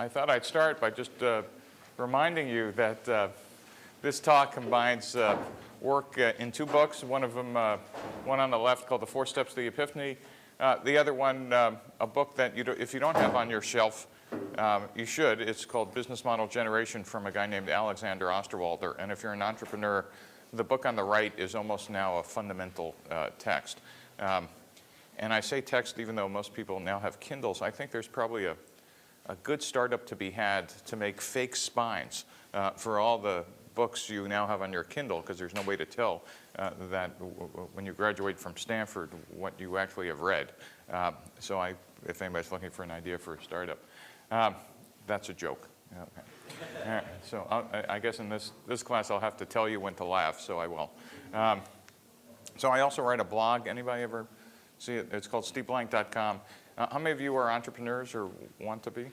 I thought I'd start by just reminding you that this talk combines work in two books. One of them, one on the left called The 4 Steps to the Epiphany. The other one, a book that if you don't have on your shelf, you should. It's called Business Model Generation from a guy named Alexander Osterwalder. And if you're an entrepreneur, the book on the right is almost now a fundamental text. And I say text even though most people now have Kindles. I think there's probably a good startup to be had to make fake spines for all the books you now have on your Kindle, because there's no way to tell that when you graduate from Stanford what you actually have read. So if anybody's looking for an idea for a startup, that's a joke. Okay. So I guess in this class I'll have to tell you when to laugh, so I will. So I also write a blog. Anybody ever see it? It's called steveblank.com. How many of you are entrepreneurs or want to be?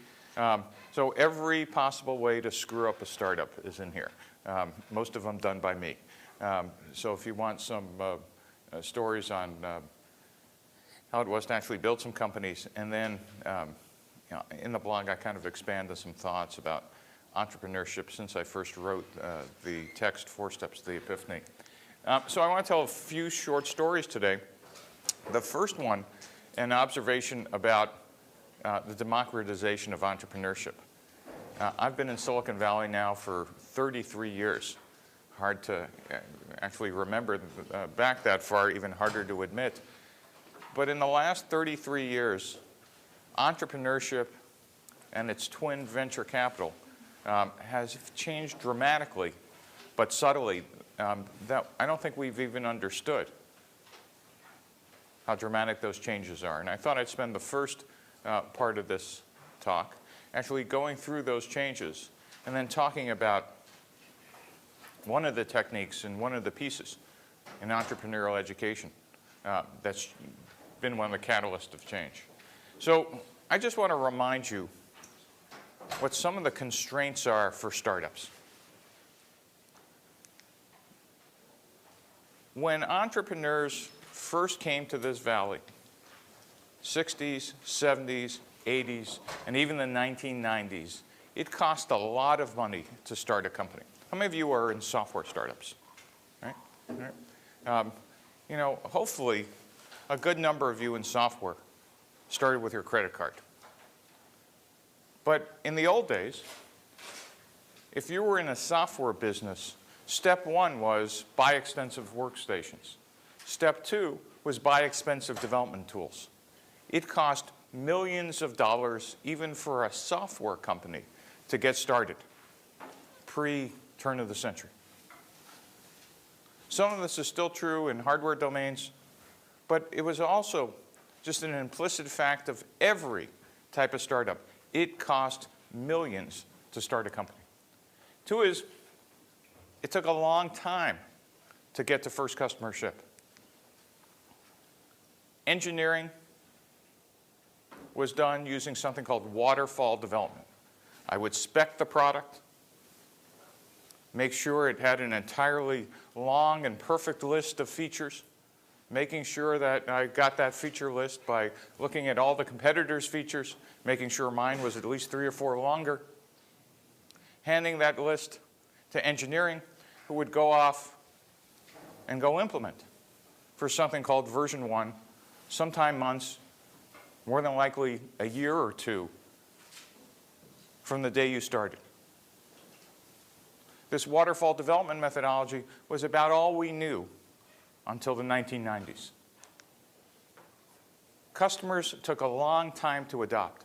So every possible way to screw up a startup is in here. Most of them done by me. So if you want some stories on how it was to actually build some companies, and then in the blog I kind of expand on some thoughts about entrepreneurship since I first wrote the text 4 Steps to the Epiphany. So I want to tell a few short stories today. The first one, an observation about the democratization of entrepreneurship. I've been in Silicon Valley now for 33 years. Hard to actually remember back that far, even harder to admit. But in the last 33 years, entrepreneurship and its twin venture capital has changed dramatically, but subtly, that I don't think we've even understood how dramatic those changes are. And I thought I'd spend the first part of this talk actually going through those changes and then talking about one of the techniques and one of the pieces in entrepreneurial education that's been one of the catalysts of change. So I just want to remind you what some of the constraints are for startups. When entrepreneurs first came to this valley, 60s, 70s, 80s, and even the 1990s, it cost a lot of money to start a company. How many of you are in software startups? Right? Right. You know, hopefully, a good number of you in software started with your credit card. But in the old days, if you were in a software business, step one was buy extensive workstations. Step two was buy expensive development tools. It cost millions of dollars, even for a software company, to get started, pre-turn of the century. Some of this is still true in hardware domains, but it was also just an implicit fact of every type of startup. It cost millions to start a company. Two is, it took a long time to get to first customer ship. Engineering was done using something called waterfall development. I would spec the product, make sure it had an entirely long and perfect list of features, making sure that I got that feature list by looking at all the competitors' features, making sure mine was at least 3 or 4 longer, handing that list to engineering, who would go off and go implement for something called version 1, sometime months, more than likely a year or 2 from the day you started. This waterfall development methodology was about all we knew until the 1990s. Customers took a long time to adopt.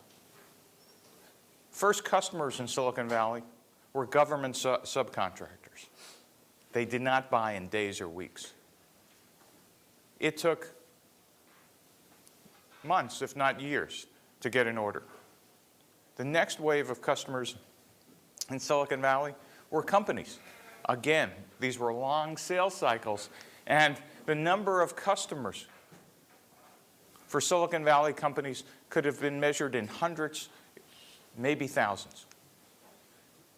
First customers in Silicon Valley were government subcontractors. They did not buy in days or weeks. It took months, if not years, to get an order. The next wave of customers in Silicon Valley were companies. Again, these were long sales cycles, and the number of customers for Silicon Valley companies could have been measured in hundreds, maybe thousands.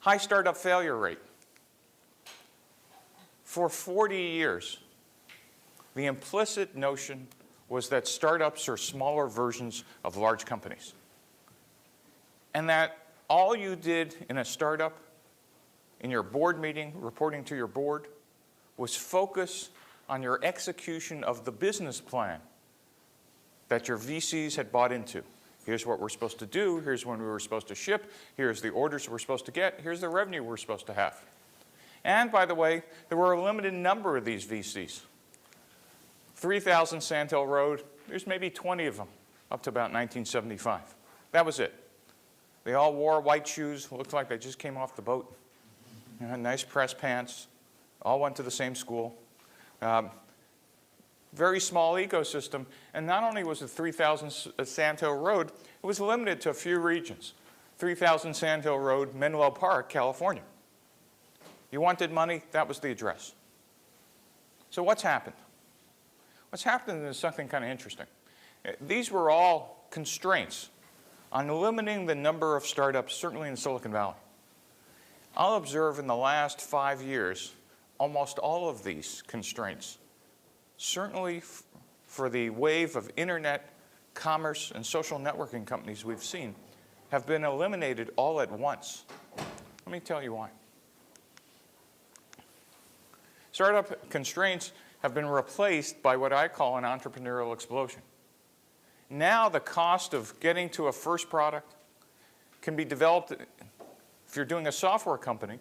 High startup failure rate. For 40 years, the implicit notion was that startups are smaller versions of large companies. And that all you did in a startup, in your board meeting, reporting to your board, was focus on your execution of the business plan that your VCs had bought into. Here's what we're supposed to do. Here's when we were supposed to ship. Here's the orders we're supposed to get. Here's the revenue we're supposed to have. And by the way, there were a limited number of these VCs. 3,000 Sand Hill Road, there's maybe 20 of them up to about 1975. That was it. They all wore white shoes, looked like they just came off the boat. You know, nice press pants, all went to the same school. Very small ecosystem, and not only was it 3,000 Sand Hill Road, it was limited to a few regions. 3,000 Sand Hill Road, Menlo Park, California. You wanted money, that was the address. So what's happened? What's happened is something kind of interesting. These were all constraints on limiting the number of startups, certainly in Silicon Valley. I'll observe in the last 5 years, almost all of these constraints, certainly for the wave of internet, commerce, and social networking companies we've seen, have been eliminated all at once. Let me tell you why. Startup constraints have been replaced by what I call an entrepreneurial explosion. Now the cost of getting to a first product can be developed, if you're doing a software company,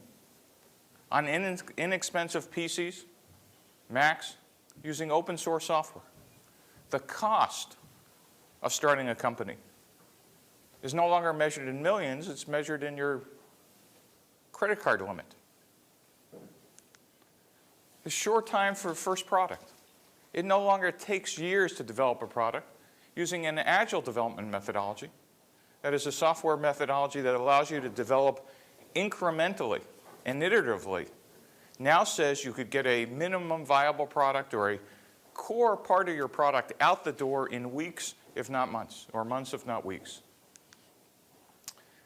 on inexpensive PCs, Macs, using open source software. The cost of starting a company is no longer measured in millions, it's measured in your credit card limit. The short time for first product. It no longer takes years to develop a product using an agile development methodology. That is a software methodology that allows you to develop incrementally and iteratively. Now says you could get a minimum viable product or a core part of your product out the door in weeks, if not months, or months, if not weeks.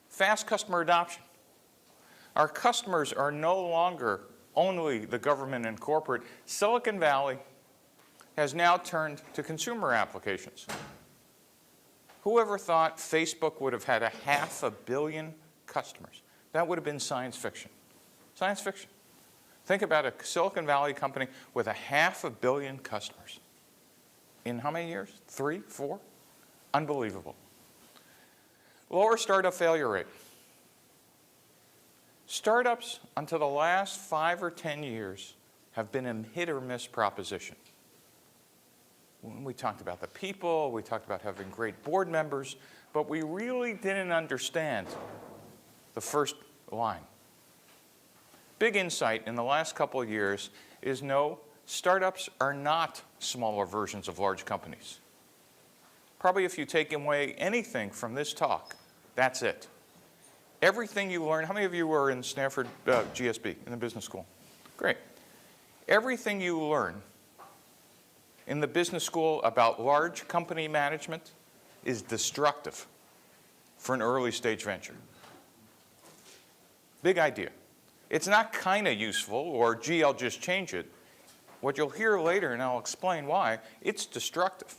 Fast customer adoption. Our customers are no longer only the government and corporate. Silicon Valley has now turned to consumer applications. Whoever thought Facebook would have had 500 million customers? That would have been science fiction. Science fiction. Think about a Silicon Valley company with 500 million customers. In how many years? 3, 4? Unbelievable. Lower startup failure rate. Startups, until the last 5 or 10 years, have been a hit or miss proposition. We talked about the people, we talked about having great board members, but we really didn't understand the first line. Big insight in the last couple of years is no, startups are not smaller versions of large companies. Probably if you take away anything from this talk, that's it. Everything you learn, how many of you were in Stanford GSB, in the business school? Great. Everything you learn in the business school about large company management is destructive for an early stage venture. Big idea. It's not kind of useful or, gee, I'll just change it. What you'll hear later, and I'll explain why, it's destructive.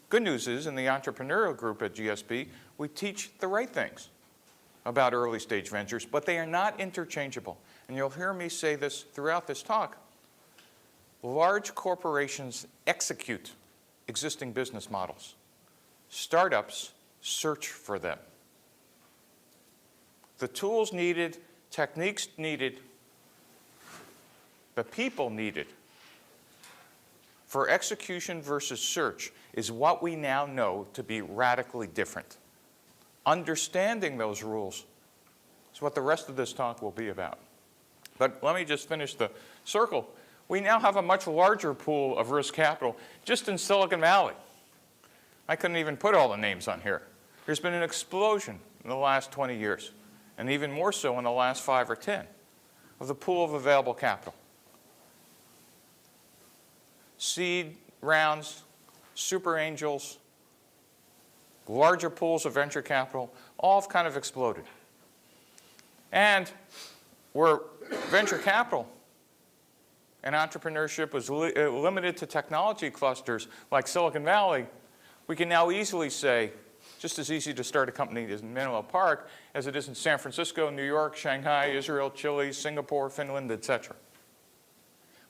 Good news is, in the entrepreneurial group at GSB, we teach the right things about early stage ventures, but they are not interchangeable. And you'll hear me say this throughout this talk. Large corporations execute existing business models. Startups search for them. The tools needed, techniques needed, the people needed for execution versus search is what we now know to be radically different. Understanding those rules is what the rest of this talk will be about. But let me just finish the circle. We now have a much larger pool of risk capital just in Silicon Valley. I couldn't even put all the names on here. There's been an explosion in the last 20 years, and even more so in the last 5 or 10, of the pool of available capital. Seed rounds, super angels, larger pools of venture capital, all have kind of exploded. And where venture capital and entrepreneurship was limited to technology clusters like Silicon Valley, we can now easily say just as easy to start a company in Menlo Park as it is in San Francisco, New York, Shanghai, Israel, Chile, Singapore, Finland, etc.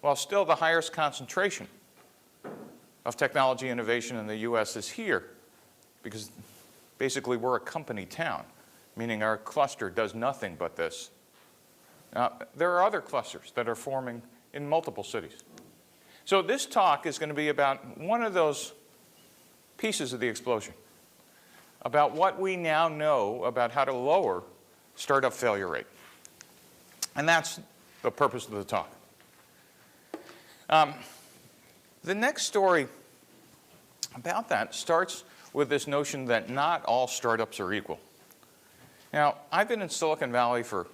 While still the highest concentration of technology innovation in the US is here, because basically we're a company town, meaning our cluster does nothing but this. There are other clusters that are forming in multiple cities. So this talk is going to be about one of those pieces of the explosion, about what we now know about how to lower startup failure rate. And that's the purpose of the talk. The next story about that starts with this notion that not all startups are equal. Now, I've been in Silicon Valley for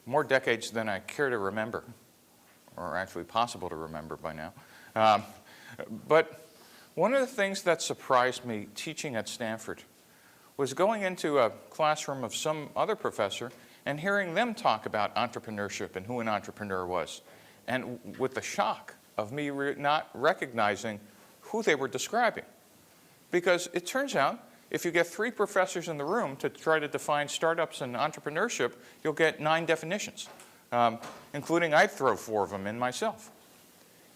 more decades than I care to remember, or actually possible to remember by now. But one of the things that surprised me teaching at Stanford was going into a classroom of some other professor and hearing them talk about entrepreneurship and who an entrepreneur was, and with the shock of me not recognizing who they were describing. Because it turns out, if you get 3 professors in the room to try to define startups and entrepreneurship, you'll get 9 definitions, including I'd throw 4 of them in myself.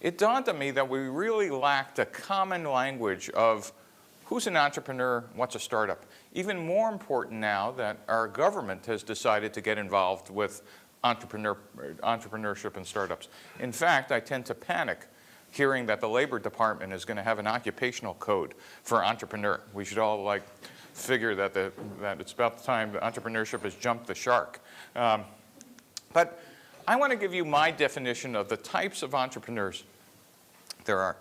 It dawned on me that we really lacked a common language of who's an entrepreneur, what's a startup. Even more important now that our government has decided to get involved with entrepreneurship and startups. In fact, I tend to panic hearing that the Labor Department is going to have an occupational code for entrepreneur. We should all figure that it's about the time that entrepreneurship has jumped the shark. But I want to give you my definition of the types of entrepreneurs there are.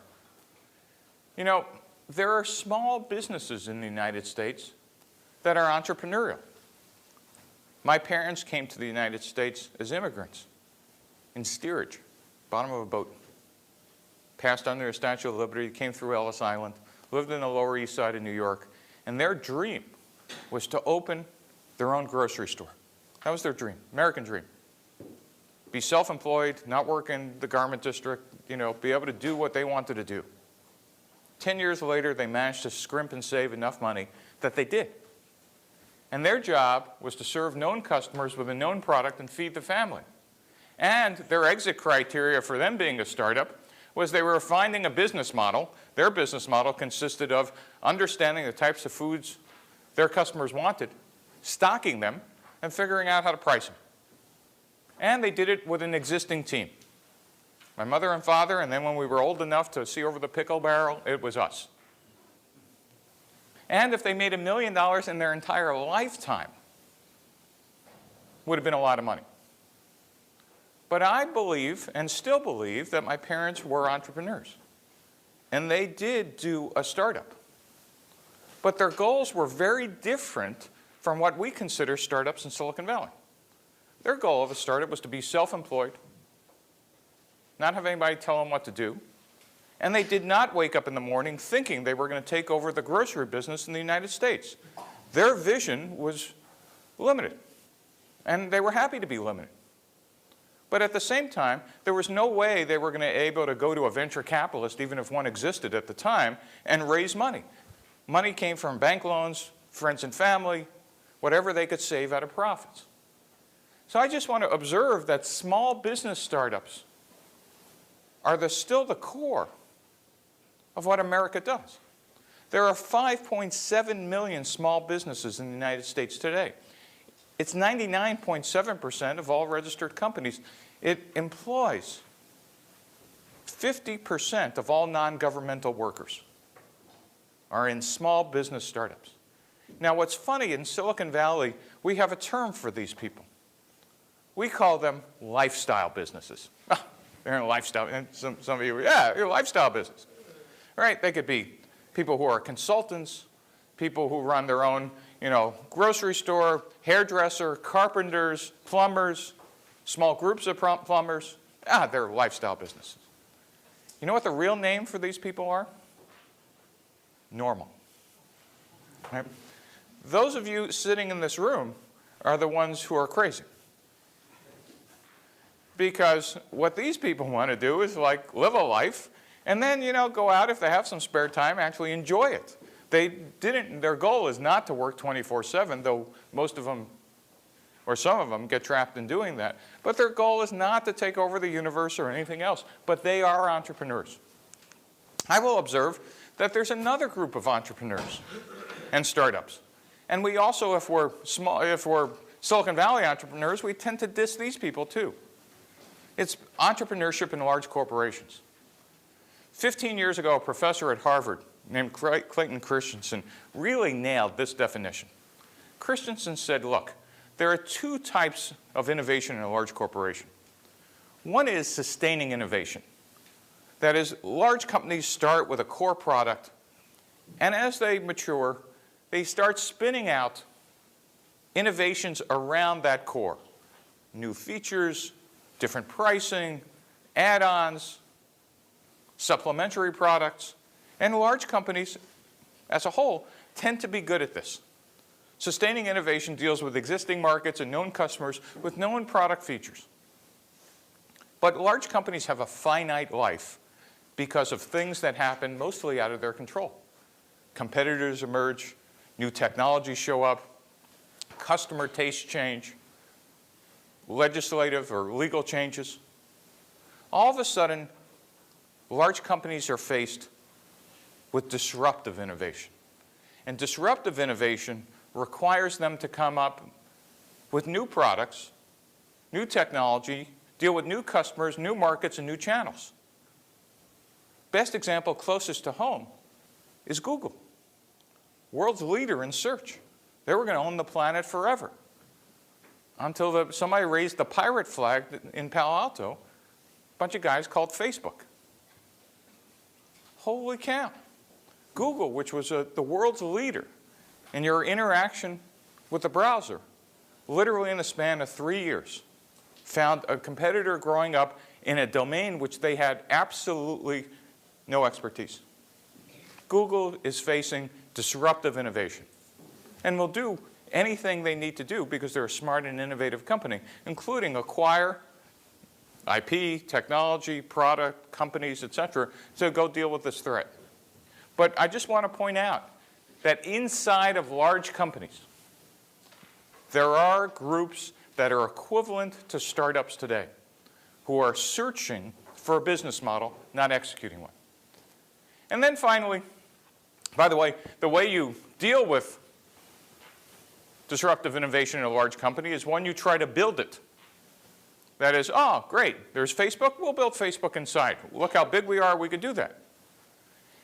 You know, there are small businesses in the United States that are entrepreneurial. My parents came to the United States as immigrants in steerage, bottom of a boat. Passed under the Statue of Liberty, came through Ellis Island, lived in the Lower East Side of New York, and their dream was to open their own grocery store. That was their dream, American dream. Be self-employed, not work in the garment district, be able to do what they wanted to do. 10 years later, they managed to scrimp and save enough money that they did. And their job was to serve known customers with a known product and feed the family. And their exit criteria for them being a startup was they were finding a business model. Their business model consisted of understanding the types of foods their customers wanted, stocking them, and figuring out how to price them. And they did it with an existing team. My mother and father, and then when we were old enough to see over the pickle barrel, it was us. And if they made $1 million in their entire lifetime, would have been a lot of money. But I believe, and still believe, that my parents were entrepreneurs. And they did do a startup. But their goals were very different from what we consider startups in Silicon Valley. Their goal of a startup was to be self-employed, not have anybody tell them what to do, and they did not wake up in the morning thinking they were going to take over the grocery business in the United States. Their vision was limited, and they were happy to be limited. But at the same time, there was no way they were going to be able to go to a venture capitalist, even if one existed at the time, and raise money. Money came from bank loans, friends and family, whatever they could save out of profits. So I just want to observe that small business startups are still the core of what America does. There are 5.7 million small businesses in the United States today. It's 99.7% of all registered companies. It employs 50% of all non-governmental workers are in small business startups. Now, what's funny, in Silicon Valley, we have a term for these people. We call them lifestyle businesses. They're in a lifestyle, and some of you, yeah, you're a lifestyle business. Right? They could be people who are consultants, people who run their own, grocery store, hairdresser, carpenters, plumbers, small groups of plumbers. They're lifestyle businesses. You know what the real name for these people are? Normal. Right? Those of you sitting in this room are the ones who are crazy. Because what these people want to do is live a life and then, go out if they have some spare time, actually enjoy it. Their goal is not to work 24/7, though most of them, or some of them, get trapped in doing that. But their goal is not to take over the universe or anything else. But they are entrepreneurs. I will observe that there's another group of entrepreneurs and startups. And we also, if we're Silicon Valley entrepreneurs, we tend to diss these people too. It's entrepreneurship in large corporations. 15 years ago, a professor at Harvard named Clayton Christensen really nailed this definition. Christensen said, look, there are two types of innovation in a large corporation. One is sustaining innovation. That is, large companies start with a core product, and as they mature, they start spinning out innovations around that core. New features, different pricing, add-ons, supplementary products, and large companies as a whole tend to be good at this. Sustaining innovation deals with existing markets and known customers with known product features. But large companies have a finite life because of things that happen mostly out of their control. Competitors emerge, new technologies show up, customer tastes change, legislative or legal changes. All of a sudden, large companies are faced with disruptive innovation. And disruptive innovation requires them to come up with new products, new technology, deal with new customers, new markets, and new channels. Best example closest to home is Google, world's leader in search. They were going to own the planet forever until somebody raised the pirate flag in Palo Alto, a bunch of guys called Facebook. Holy cow. Google, which was the world's leader in your interaction with the browser, literally in the span of 3 years, found a competitor growing up in a domain which they had absolutely no expertise. Google is facing disruptive innovation and will do anything they need to do because they're a smart and innovative company, including acquire IP, technology, product, companies, etc., to go deal with this threat. But I just want to point out that inside of large companies, there are groups that are equivalent to startups today who are searching for a business model, not executing one. And then finally, by the way you deal with disruptive innovation in a large company is when you try to build it. That is, oh, great, there's Facebook, we'll build Facebook inside. Look how big we are, we could do that.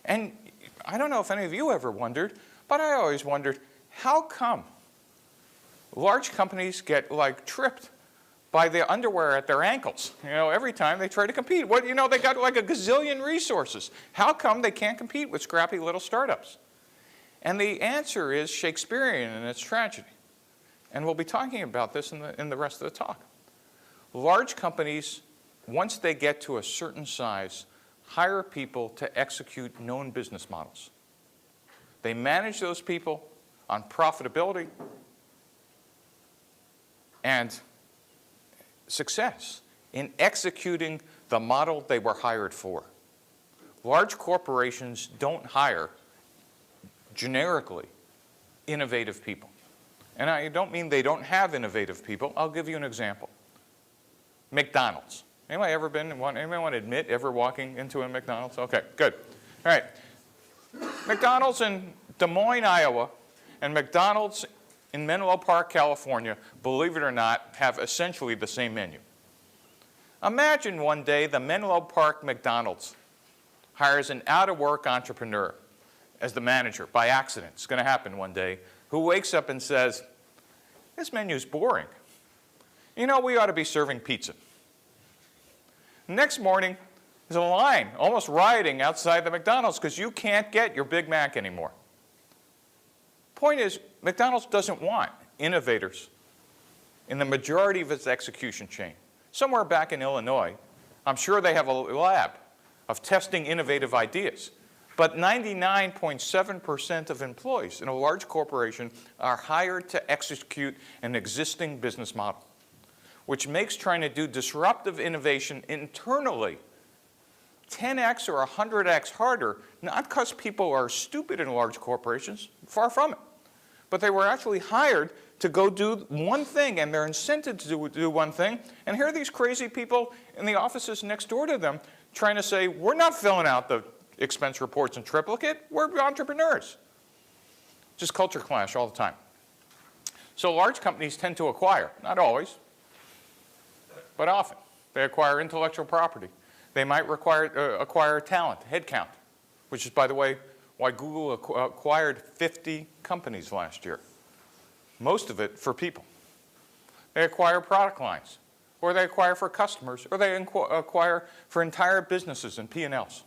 And I don't know if any of you ever wondered, but I always wondered, how come large companies get like tripped by the underwear at their ankles, every time they try to compete? They got like a gazillion resources. How come they can't compete with scrappy little startups? And the answer is Shakespearean and it's tragedy. And we'll be talking about this in the rest of the talk. Large companies, once they get to a certain size, hire people to execute known business models. They manage those people on profitability and success in executing the model they were hired for. Large corporations don't hire generically innovative people. And I don't mean they don't have innovative people. I'll give you an example. McDonald's. Anybody ever been in one? Anybody want to admit ever walking into a McDonald's? Okay, good. All right. McDonald's in Des Moines, Iowa, and McDonald's in Menlo Park, California, believe it or not, have essentially the same menu. Imagine one day the Menlo Park McDonald's hires an out-of-work entrepreneur as the manager by accident. It's going to happen one day. Who wakes up and says, this menu's boring. We ought to be serving pizza. Next morning, there's a line, almost rioting outside the McDonald's because you can't get your Big Mac anymore. Point is, McDonald's doesn't want innovators in the majority of its execution chain. Somewhere back in Illinois, I'm sure they have a lab of testing innovative ideas. But 99.7% of employees in a large corporation are hired to execute an existing business model, which makes trying to do disruptive innovation internally 10x or 100x harder, not because people are stupid in large corporations, far from it, but they were actually hired to go do one thing, and they're incented to do one thing. And here are these crazy people in the offices next door to them trying to say, we're not filling out the expense reports in triplicate, we're entrepreneurs. Just culture clash all the time. So large companies tend to acquire, not always, but often. They acquire intellectual property. They might acquire talent, headcount, which is, by the way, why Google acquired 50 companies last year, most of it for people. They acquire product lines, or they acquire for customers, or they acquire for entire businesses and P&Ls.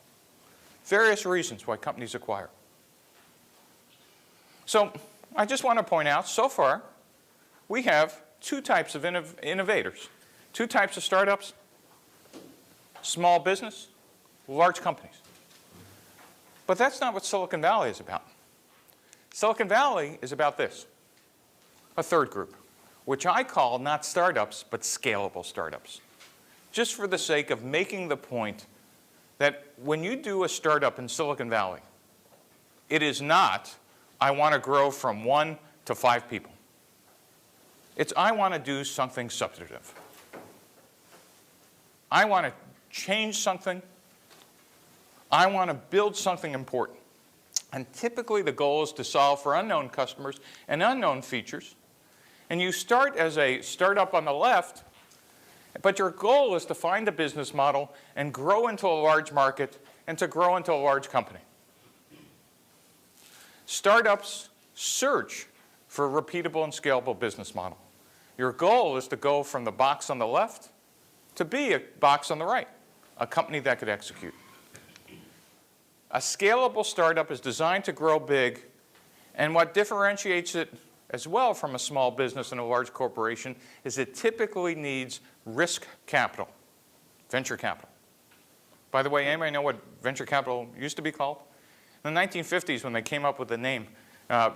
Various reasons why companies acquire. So I just want to point out, so far, we have two types of innovators, two types of startups: small business, large companies. But that's not what Silicon Valley is about. Silicon Valley is about this, a third group, which I call not startups, but scalable startups, just for the sake of making the point that when you do a startup in Silicon Valley, it is not, I want to grow from 1 to 5 people. It's, I want to do something substantive. I want to change something. I want to build something important. And typically the goal is to solve for unknown customers and unknown features. And you start as a startup on the left, but your goal is to find a business model and grow into a large market and to grow into a large company. Startups search for a repeatable and scalable business model. Your goal is to go from the box on the left to be a box on the right, a company that could execute. A scalable startup is designed to grow big, and what differentiates it as well from a small business and a large corporation is it typically needs risk capital, venture capital. By the way, anybody know what venture capital used to be called? In the 1950s, when they came up with the name,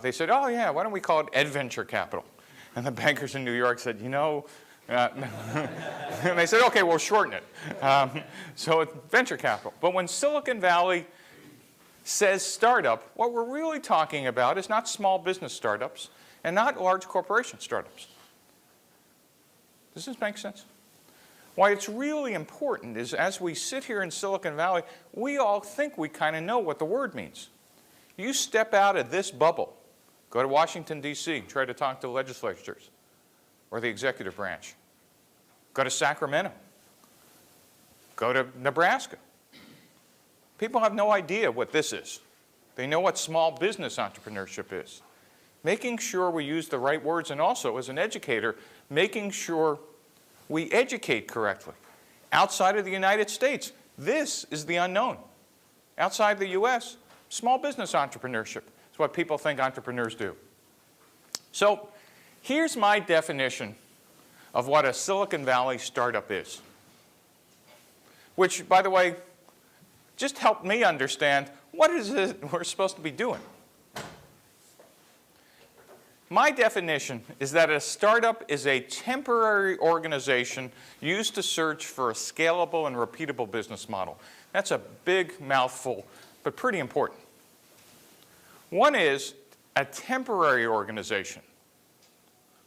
they said, oh yeah, why don't we call it adventure capital? And the bankers in New York said, you know, and they said, okay, we'll shorten it. So it's venture capital. But when Silicon Valley says startup, what we're really talking about is not small business startups and not large corporation startups. Does this make sense? Why it's really important is as we sit here in Silicon Valley, we all think we kind of know what the word means. You step out of this bubble, go to Washington, D.C., try to talk to legislatures or the executive branch. Go to Sacramento. Go to Nebraska. People have no idea what this is. They know what small business entrepreneurship is. Making sure we use the right words, and also as an educator, making sure we educate correctly. Outside of the United States, this is the unknown. Outside the US, small business entrepreneurship is what people think entrepreneurs do. So here's my definition of what a Silicon Valley startup is, which, by the way, just helped me understand what is it we're supposed to be doing. My definition is that a startup is a temporary organization used to search for a scalable and repeatable business model. That's a big mouthful, but pretty important. One is a temporary organization.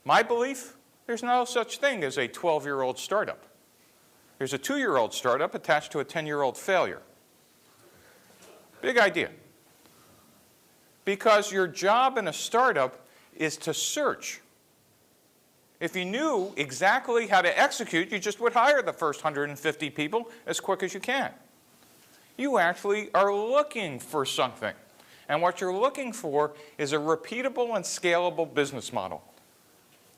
My belief, there's no such thing as a 12-year-old startup. There's a 2-year-old startup attached to a 10-year-old failure. Big idea. Because your job in a startup is to search. If you knew exactly how to execute, you just would hire the first 150 people as quick as you can. You actually are looking for something. And what you're looking for is a repeatable and scalable business model.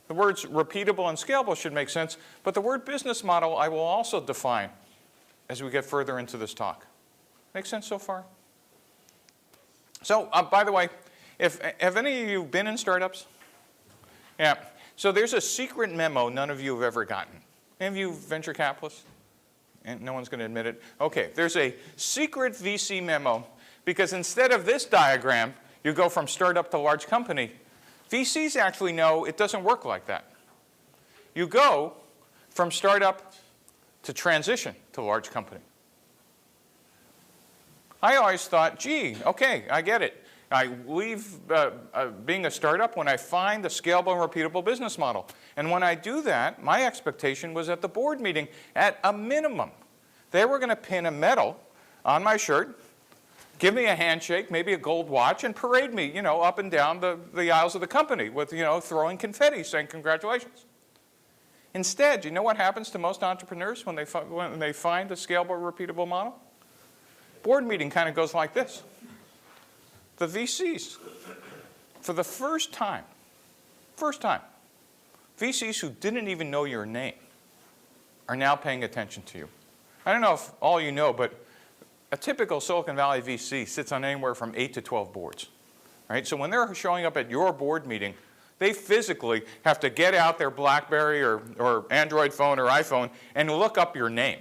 The words repeatable and scalable should make sense, but the word business model I will also define as we get further into this talk. Make sense so far? So, by the way, have any of you been in startups? Yeah. So there's a secret memo none of you have ever gotten. Any of you venture capitalists? And no one's going to admit it. Okay, there's a secret VC memo because instead of this diagram, you go from startup to large company. VCs actually know it doesn't work like that. You go from startup to transition to large company. I always thought, gee, okay, I get it. I leave being a startup when I find a scalable and repeatable business model. And when I do that, my expectation was at the board meeting, at a minimum, they were going to pin a medal on my shirt, give me a handshake, maybe a gold watch, and parade me, up and down the aisles of the company with, throwing confetti saying congratulations. Instead, you know what happens to most entrepreneurs when they find a scalable, repeatable model? Board meeting kind of goes like this. The VCs, for the first time, VCs who didn't even know your name are now paying attention to you. I don't know if all you know, but a typical Silicon Valley VC sits on anywhere from 8 to 12 boards. Right? So when they're showing up at your board meeting, they physically have to get out their BlackBerry or Android phone or iPhone and look up your name.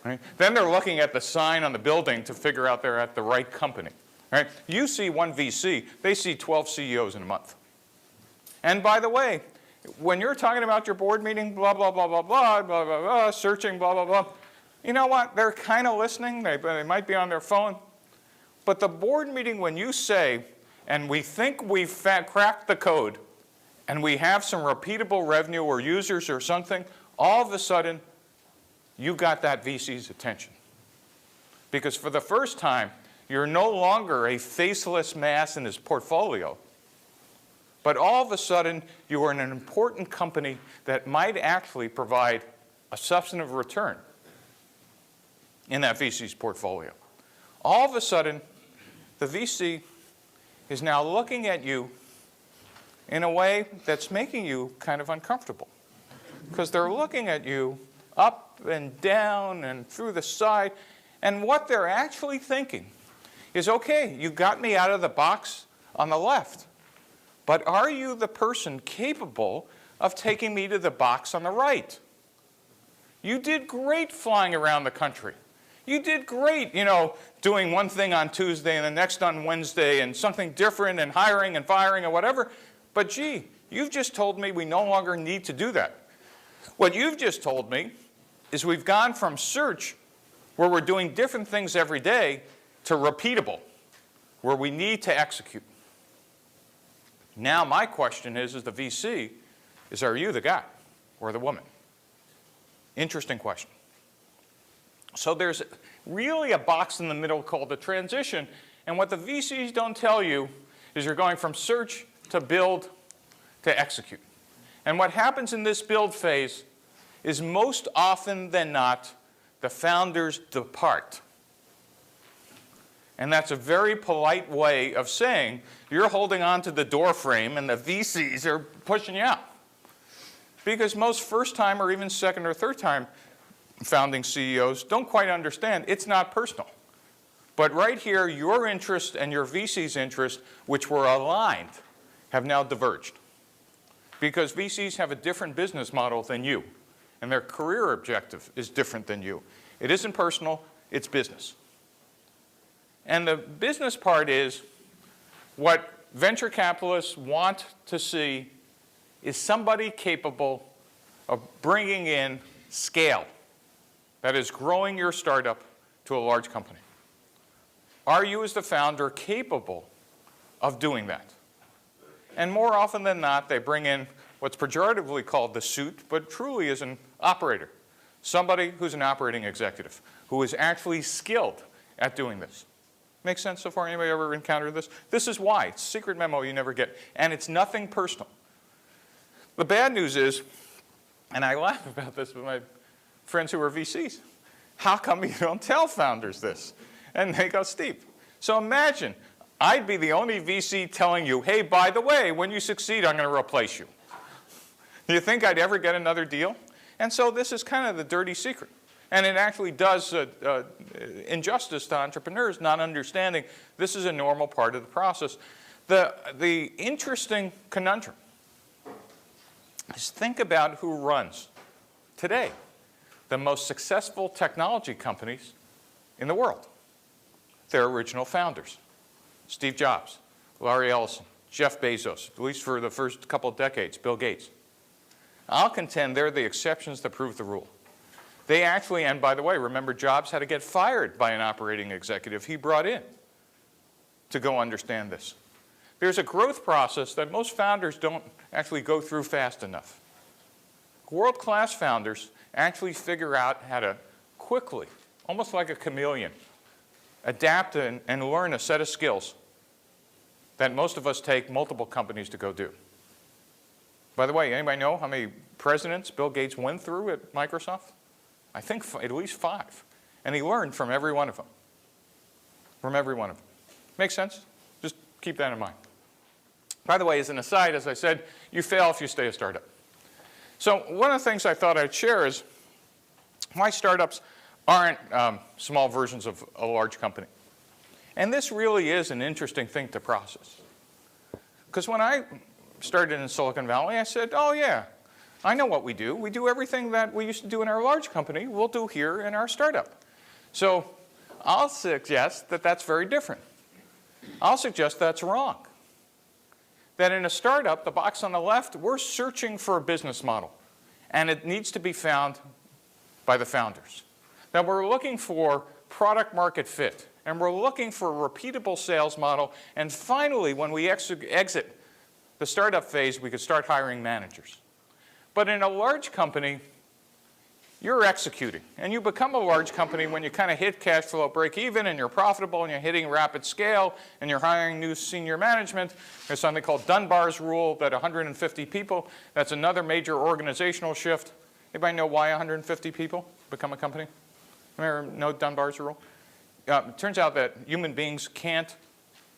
Right? Then they're looking at the sign on the building to figure out they're at the right company. Right? You see one VC, they see 12 CEOs in a month. And by the way, when you're talking about your board meeting, blah, blah, blah, blah, blah, blah, blah, blah, searching, blah, blah, blah, you know what? They're kind of listening. They might be on their phone. But the board meeting, when you say, and we think we've cracked the code, and we have some repeatable revenue or users or something, all of a sudden, you got that VC's attention. Because for the first time, you're no longer a faceless mass in his portfolio, but all of a sudden, you are in an important company that might actually provide a substantive return in that VC's portfolio. All of a sudden, the VC is now looking at you in a way that's making you kind of uncomfortable, because they're looking at you up and down and through the side, and what they're actually thinking is, okay, you got me out of the box on the left, but are you the person capable of taking me to the box on the right? You did great flying around the country. You did great, doing one thing on Tuesday and the next on Wednesday and something different and hiring and firing and whatever. But gee, you've just told me we no longer need to do that. What you've just told me is we've gone from search, where we're doing different things every day, to repeatable, where we need to execute. Now my question is, as the VC, are you the guy or the woman? Interesting question. So there's really a box in the middle called the transition, and what the VCs don't tell you is you're going from search to build to execute. And what happens in this build phase is most often than not, the founders depart. And that's a very polite way of saying you're holding on to the door frame and the VCs are pushing you out. Because most first-time or even second or third-time founding CEOs don't quite understand it's not personal. But right here, your interest and your VC's interest, which were aligned, have now diverged. Because VCs have a different business model than you, and their career objective is different than you. It isn't personal, it's business. And the business part is what venture capitalists want to see is somebody capable of bringing in scale, that is, growing your startup to a large company. Are you, as the founder, capable of doing that? And more often than not, they bring in what's pejoratively called the suit, but truly is an operator, somebody who's an operating executive, who is actually skilled at doing this. Make sense so far? Anybody ever encountered this? This is why. It's a secret memo you never get. And it's nothing personal. The bad news is, and I laugh about this with my friends who are VCs, how come you don't tell founders this? And they go, Steve. So imagine, I'd be the only VC telling you, hey, by the way, when you succeed, I'm going to replace you. Do you think I'd ever get another deal? And so this is kind of the dirty secret. And it actually does injustice to entrepreneurs not understanding this is a normal part of the process. The interesting conundrum is think about who runs today the most successful technology companies in the world. Their original founders. Steve Jobs, Larry Ellison, Jeff Bezos, at least for the first couple of decades, Bill Gates. I'll contend they're the exceptions that prove the rule. They actually, and by the way, remember Jobs had to get fired by an operating executive he brought in to go understand this. There's a growth process that most founders don't actually go through fast enough. World-class founders actually figure out how to quickly, almost like a chameleon, adapt and learn a set of skills that most of us take multiple companies to go do. By the way, anybody know how many presidents Bill Gates went through at Microsoft? I think at least 5. And he learned from every one of them. From every one of them. Make sense? Just keep that in mind. By the way, as an aside, as I said, you fail if you stay a startup. So one of the things I thought I'd share is why startups aren't small versions of a large company. And this really is an interesting thing to process. Because when I started in Silicon Valley, I said, oh yeah, I know what we do. We do everything that we used to do in our large company, we'll do here in our startup. So I'll suggest that that's very different. I'll suggest that's wrong. That in a startup, the box on the left, we're searching for a business model. And it needs to be found by the founders. That we're looking for product market fit. And we're looking for a repeatable sales model. And finally, when we exit the startup phase, we could start hiring managers. But in a large company, you're executing. And you become a large company when you kind of hit cash flow break even and you're profitable and you're hitting rapid scale and you're hiring new senior management. There's something called Dunbar's rule that 150 people, that's another major organizational shift. Anybody know why 150 people become a company? Remember, know Dunbar's rule? It turns out that human beings can't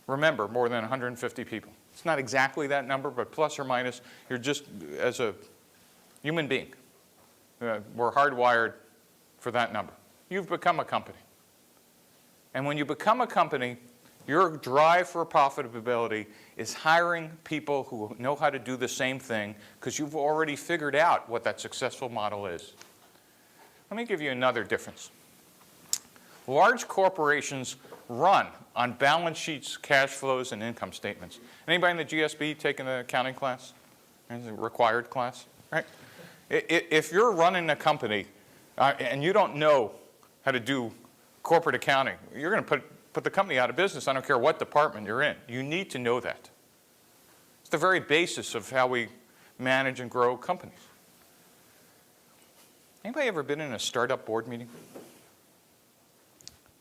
remember more than 150 people. It's not exactly that number, but plus or minus, you're just, as a human being, we're hardwired for that number. You've become a company. And when you become a company, your drive for profitability is hiring people who know how to do the same thing because you've already figured out what that successful model is. Let me give you another difference. Large corporations run on balance sheets, cash flows, and income statements. Anybody in the GSB taking the accounting class? The required class, right? If you're running a company and you don't know how to do corporate accounting, you're going to put the company out of business. I don't care what department you're in. You need to know that. It's the very basis of how we manage and grow companies. Anybody ever been in a startup board meeting?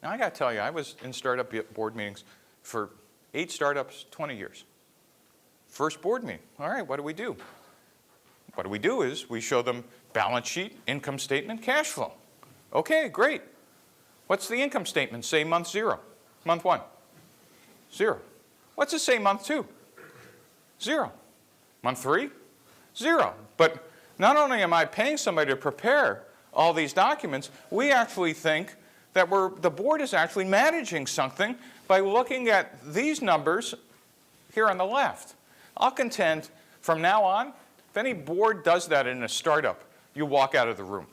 Now, I got to tell you, I was in startup board meetings for 8 startups, 20 years. First board meeting. All right, what do we do? What we do is we show them balance sheet, income statement, cash flow. Okay, great. What's the income statement say month 0? Month 1? 0. What's it say month 2? 0. Month 3? 0. But not only am I paying somebody to prepare all these documents, we actually think that the board is actually managing something by looking at these numbers here on the left. I'll contend from now on, if any board does that in a startup, you walk out of the room.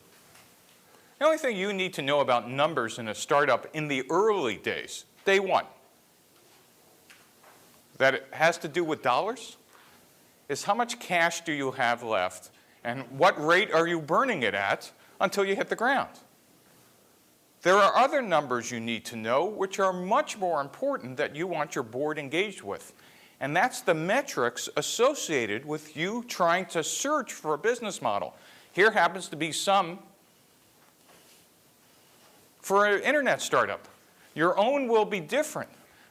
The only thing you need to know about numbers in a startup in the early days, day 1, that it has to do with dollars, is how much cash do you have left and what rate are you burning it at until you hit the ground. There are other numbers you need to know which are much more important that you want your board engaged with. And that's the metrics associated with you trying to search for a business model. Here happens to be some for an internet startup. Your own will be different.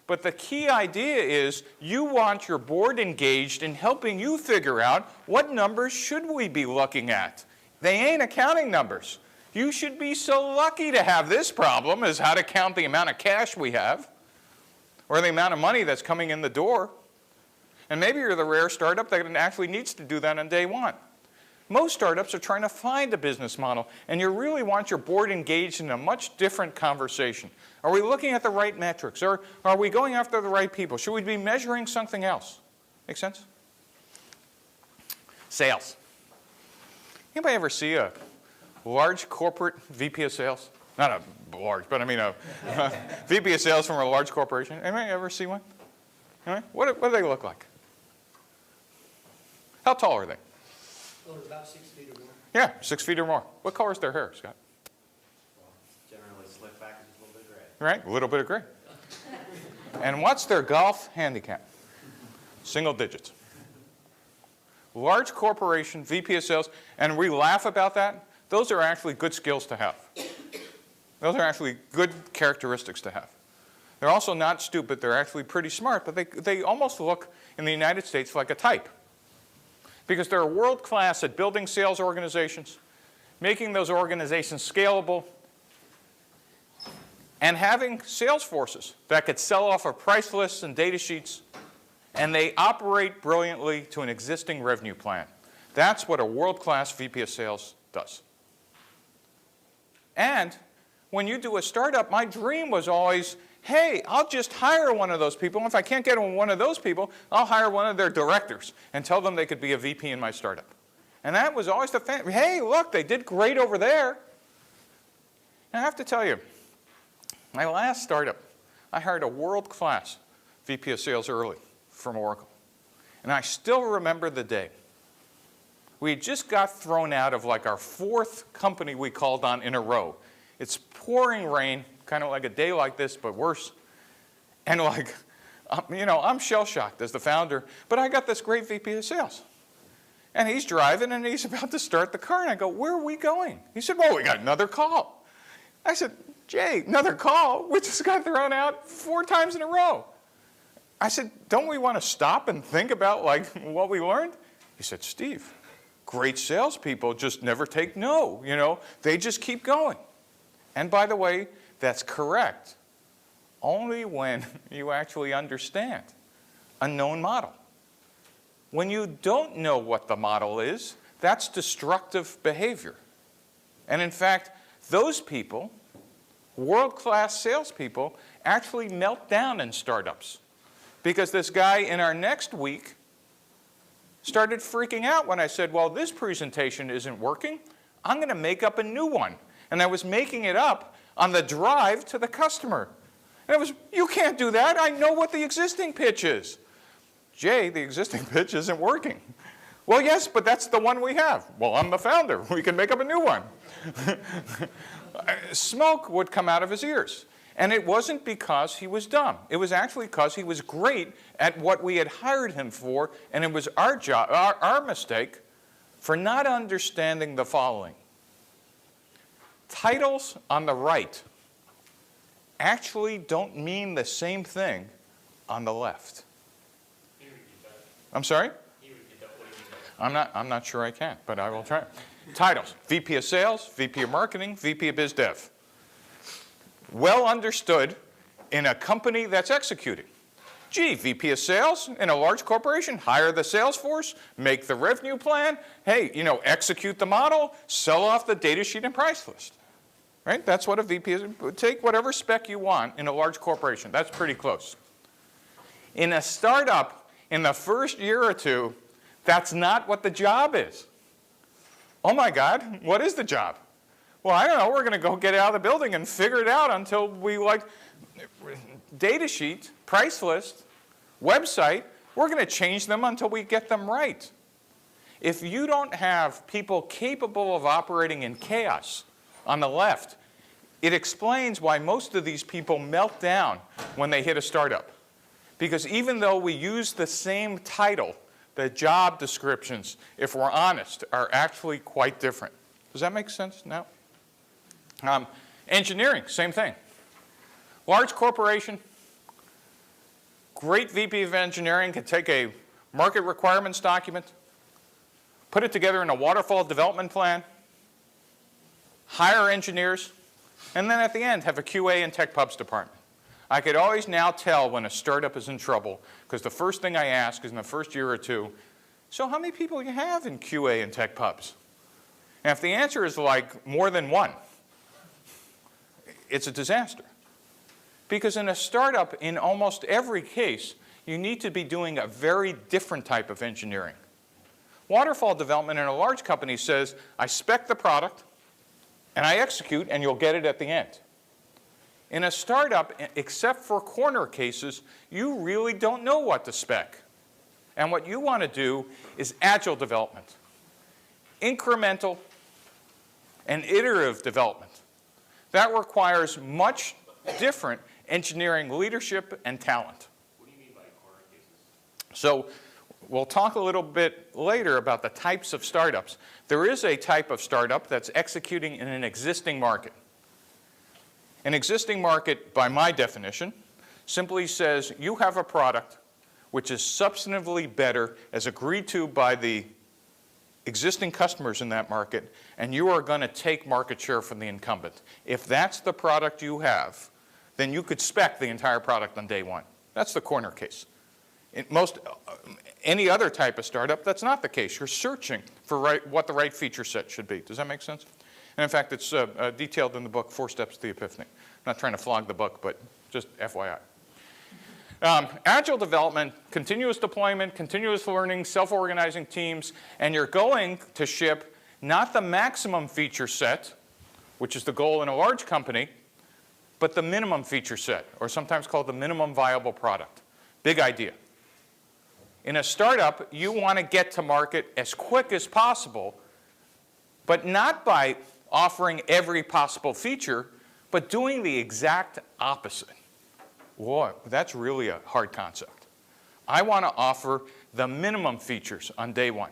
But the key idea is you want your board engaged in helping you figure out what numbers should we be looking at. They ain't accounting numbers. You should be so lucky to have this problem as how to count the amount of cash we have or the amount of money that's coming in the door. And maybe you're the rare startup that actually needs to do that on day 1. Most startups are trying to find a business model, and you really want your board engaged in a much different conversation. Are we looking at the right metrics? Or are we going after the right people? Should we be measuring something else? Make sense? Sales. Anybody ever see a large corporate VP of sales? Not a large, but I mean a VP of sales from a large corporation. Anybody ever see one? Anyway, what do they look like? How tall are they? Oh, about 6 feet or more. Yeah, 6 feet or more. What color is their hair, Scott? right? A little bit of gray. And what's their golf handicap? Single digits. Large corporation, VP of sales, and we laugh about that. Those are actually good skills to have. Those are actually good characteristics to have. They're also not stupid. They're actually pretty smart, but they almost look, in the United States, like a type. Because they're world-class at building sales organizations, making those organizations scalable, and having sales forces that could sell off of price lists and data sheets, and they operate brilliantly to an existing revenue plan. That's what a world-class VP of sales does. And when you do a startup, my dream was always, hey, I'll just hire one of those people. If I can't get one of those people, I'll hire one of their directors and tell them they could be a VP in my startup. And that was always the hey, look, they did great over there. And I have to tell you, my last startup, I hired a world-class VP of sales early from Oracle. And I still remember the day. We just got thrown out of like our 4th company we called on in a row. It's pouring rain, kind of like a day like this, but worse. And like, you know, I'm shell-shocked as the founder, but I got this great VP of sales. And he's driving and he's about to start the car, and I go, where are we going? He said, well, we got another call. I said, Jay, another call? We just got thrown out 4 times in a row. I said, don't we want to stop and think about like what we learned? He said, Steve, great salespeople just never take no, you know, they just keep going. And by the way, that's correct, only when you actually understand a known model. When you don't know what the model is, that's destructive behavior. And in fact, those people, world-class salespeople, actually melt down in startups. Because this guy in our next week started freaking out when I said, well, this presentation isn't working. I'm going to make up a new one. And I was making it up on the drive to the customer. And it was, you can't do that. I know what the existing pitch is. Jay, the existing pitch isn't working. Well, yes, but that's the one we have. Well, I'm the founder. We can make up a new one. Smoke would come out of his ears. And it wasn't because he was dumb. It was actually because he was great at what we had hired him for, and it was our job, our mistake for not understanding the following. Titles on the right actually don't mean the same thing on the left. I'm sorry? I'm not sure I can, but I will try. Titles: VP of Sales, VP of Marketing, VP of Biz Dev. Well understood in a company that's executing. Gee, VP of Sales in a large corporation, hire the sales force, make the revenue plan, hey, you know, execute the model, sell off the data sheet and price list. Right? That's what a VP is. Take whatever spec you want in a large corporation. That's pretty close. In a startup, in the first year or two, that's not what the job is. Oh my God, what is the job? Well, I don't know, we're going to go get out of the building and figure it out until we like data sheet, price list, website, we're going to change them until we get them right. If you don't have people capable of operating in chaos on the left, it explains why most of these people melt down when they hit a startup. Because even though we use the same title, the job descriptions, if we're honest, are actually quite different. Does that make sense now? Engineering, same thing. Large corporation, great VP of engineering can take a market requirements document, put it together in a waterfall development plan, hire engineers, and then at the end have a QA and tech pubs department. I could always now tell when a startup is in trouble, because the first thing I ask is in the first year or two, so how many people do you have in QA and tech pubs? And if the answer is like more than one, it's a disaster. Because in a startup, in almost every case, you need to be doing a very different type of engineering. Waterfall development in a large company says, I spec the product, and I execute, and you'll get it at the end. In a startup, except for corner cases, you really don't know what to spec. And what you want to do is agile development, incremental and iterative development. That requires much different engineering leadership and talent. What do you mean by corner cases? So we'll talk a little bit later about the types of startups. There is a type of startup that's executing in an existing market. An existing market, by my definition, simply says you have a product which is substantively better as agreed to by the existing customers in that market, and you are going to take market share from the incumbent. If that's the product you have, then you could spec the entire product on day one. That's the corner case. In any other type of startup, that's not the case. You're searching for what the right feature set should be. Does that make sense? And in fact, it's detailed in the book, 4 Steps to the Epiphany. I'm not trying to flog the book, but just FYI. Agile development, continuous deployment, continuous learning, self-organizing teams, and you're going to ship not the maximum feature set, which is the goal in a large company, but the minimum feature set, or sometimes called the minimum viable product. Big idea. In a startup, you want to get to market as quick as possible, but not by offering every possible feature, but doing the exact opposite. Boy, that's really a hard concept. I want to offer the minimum features on day one.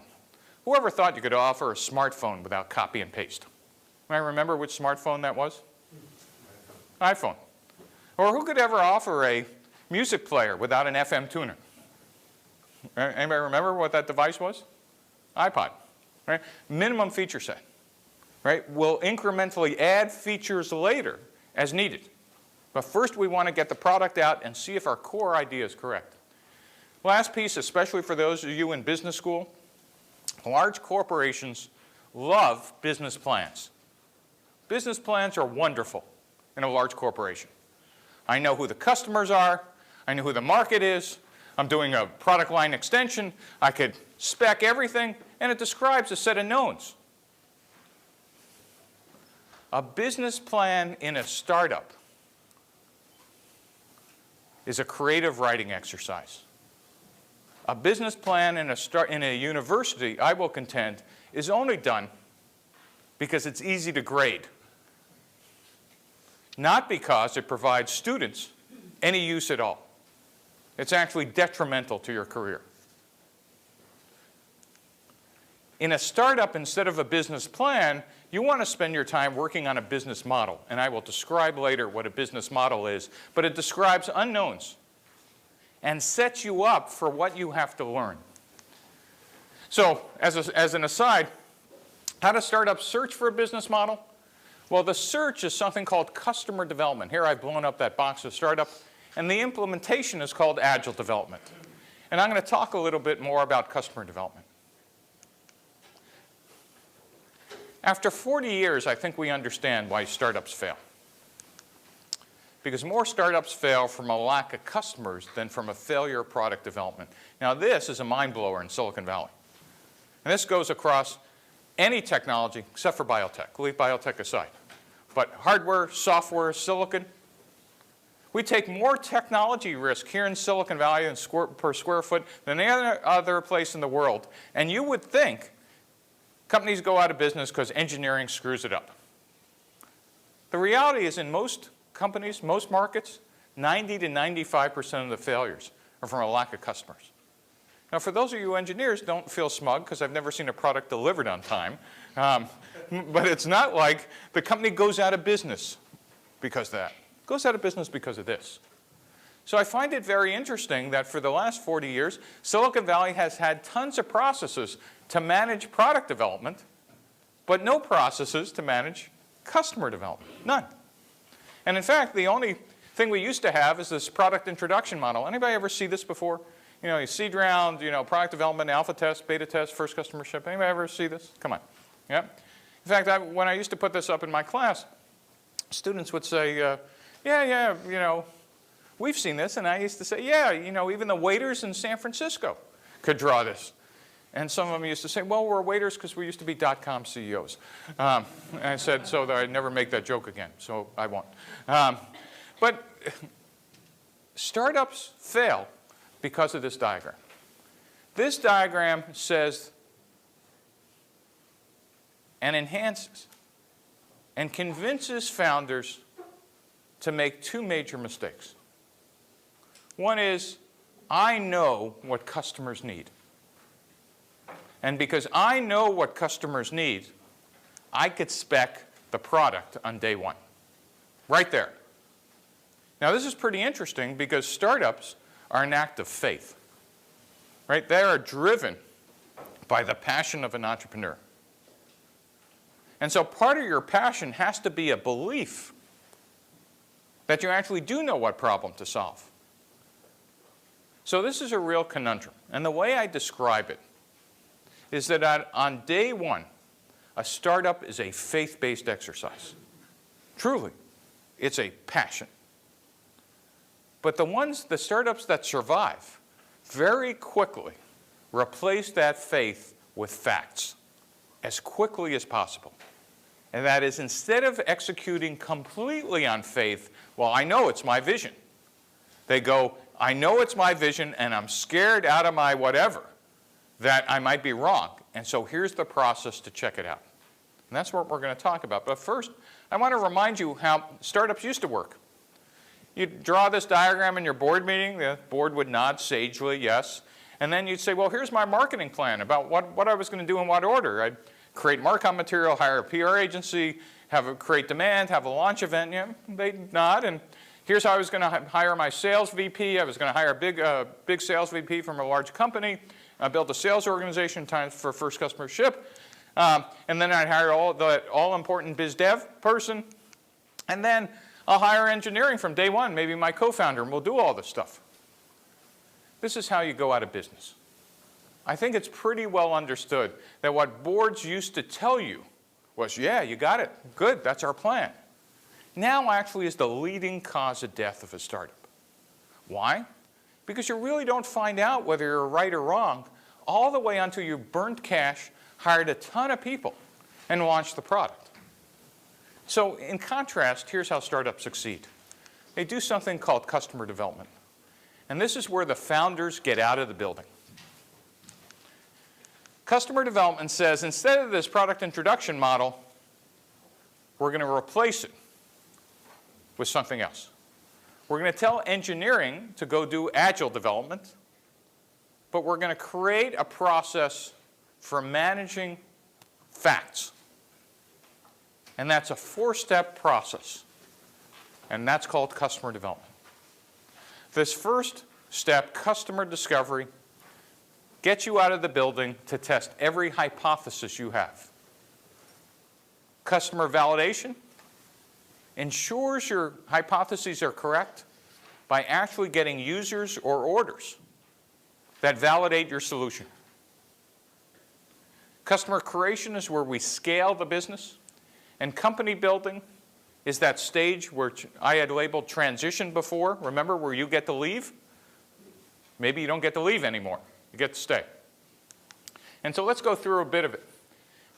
Whoever thought you could offer a smartphone without copy and paste? Can I remember which smartphone that was? iPhone. Or who could ever offer a music player without an FM tuner? Anybody remember what that device was? iPod. Right? Minimum feature set. Right? We'll incrementally add features later as needed. But first we want to get the product out and see if our core idea is correct. Last piece, especially for those of you in business school, large corporations love business plans. Business plans are wonderful in a large corporation. I know who the customers are. I know who the market is. I'm doing a product line extension. I could spec everything, and it describes a set of knowns. A business plan in a startup is a creative writing exercise. A business plan in a university, I will contend, is only done because it's easy to grade, not because it provides students any use at all. It's actually detrimental to your career. In a startup, instead of a business plan, you want to spend your time working on a business model. And I will describe later what a business model is. But it describes unknowns and sets you up for what you have to learn. So as an aside, how do startups search for a business model? Well, the search is something called customer development. Here I've blown up that box of startup. And the implementation is called agile development. And I'm going to talk a little bit more about customer development. After 40 years, I think we understand why startups fail. Because more startups fail from a lack of customers than from a failure of product development. Now this is a mind blower in Silicon Valley. And this goes across any technology except for biotech. Leave biotech aside. But hardware, software, silicon. We take more technology risk here in Silicon Valley per square foot than any other place in the world. And you would think companies go out of business because engineering screws it up. The reality is in most companies, most markets, 90 to 95% of the failures are from a lack of customers. Now for those of you engineers, don't feel smug because I've never seen a product delivered on time. But it's not like the company goes out of business because of that. It goes out of business because of this. So I find it very interesting that for the last 40 years, Silicon Valley has had tons of processes to manage product development, but no processes to manage customer development. None. And in fact, the only thing we used to have is this product introduction model. Anybody ever see this before? You know, seed round, product development, alpha test, beta test, first customer ship. Anybody ever see this? Come on. Yeah. In fact, when I used to put this up in my class, students would say, we've seen this. And I used to say, even the waiters in San Francisco could draw this. And some of them used to say, well, we're waiters because we used to be .com CEOs. And I said, so that I'd never make that joke again, so I won't. But startups fail because of this diagram. This diagram says and enhances and convinces founders to make two major mistakes. One is, I know what customers need. And because I know what customers need, I could spec the product on day one. Right there. Now this is pretty interesting because startups are an act of faith. Right? They are driven by the passion of an entrepreneur. And so part of your passion has to be a belief that you actually do know what problem to solve. So this is a real conundrum. And the way I describe it is that on day one, a startup is a faith-based exercise. Truly, it's a passion. But the startups that survive very quickly replace that faith with facts as quickly as possible. And that is, instead of executing completely on faith, well, I know it's my vision. They go, I know it's my vision, and I'm scared out of my whatever that I might be wrong. And so here's the process to check it out. And that's what we're going to talk about. But first, I want to remind you how startups used to work. You'd draw this diagram in your board meeting. The board would nod sagely, yes. And then you'd say, well, here's my marketing plan about what I was going to do in what order. I'd create marcom material, hire a PR agency, create demand, have a launch event. Yeah, they'd nod. And here's how I was going to hire my sales VP. I was going to hire a big sales VP from a large company. I built a sales organization for first customer ship. And then I'd hire the all-important biz dev person. And then I'll hire engineering from day one, maybe my co-founder, and we'll do all this stuff. This is how you go out of business. I think it's pretty well understood that what boards used to tell you was, yeah, you got it. Good, that's our plan. Now actually is the leading cause of death of a startup. Why? Because you really don't find out whether you're right or wrong all the way until you burnt cash, hired a ton of people, and launched the product. So in contrast, here's how startups succeed. They do something called customer development. And this is where the founders get out of the building. Customer development says, instead of this product introduction model, we're going to replace it with something else. We're going to tell engineering to go do agile development, but we're going to create a process for managing facts. And that's a 4-step process. And that's called customer development. This first step, customer discovery, gets you out of the building to test every hypothesis you have. Customer validation ensures your hypotheses are correct by actually getting users or orders that validate your solution. Customer creation is where we scale the business. And company building is that stage where I had labeled transition before. Remember, where you get to leave? Maybe you don't get to leave anymore. You get to stay. And so let's go through a bit of it.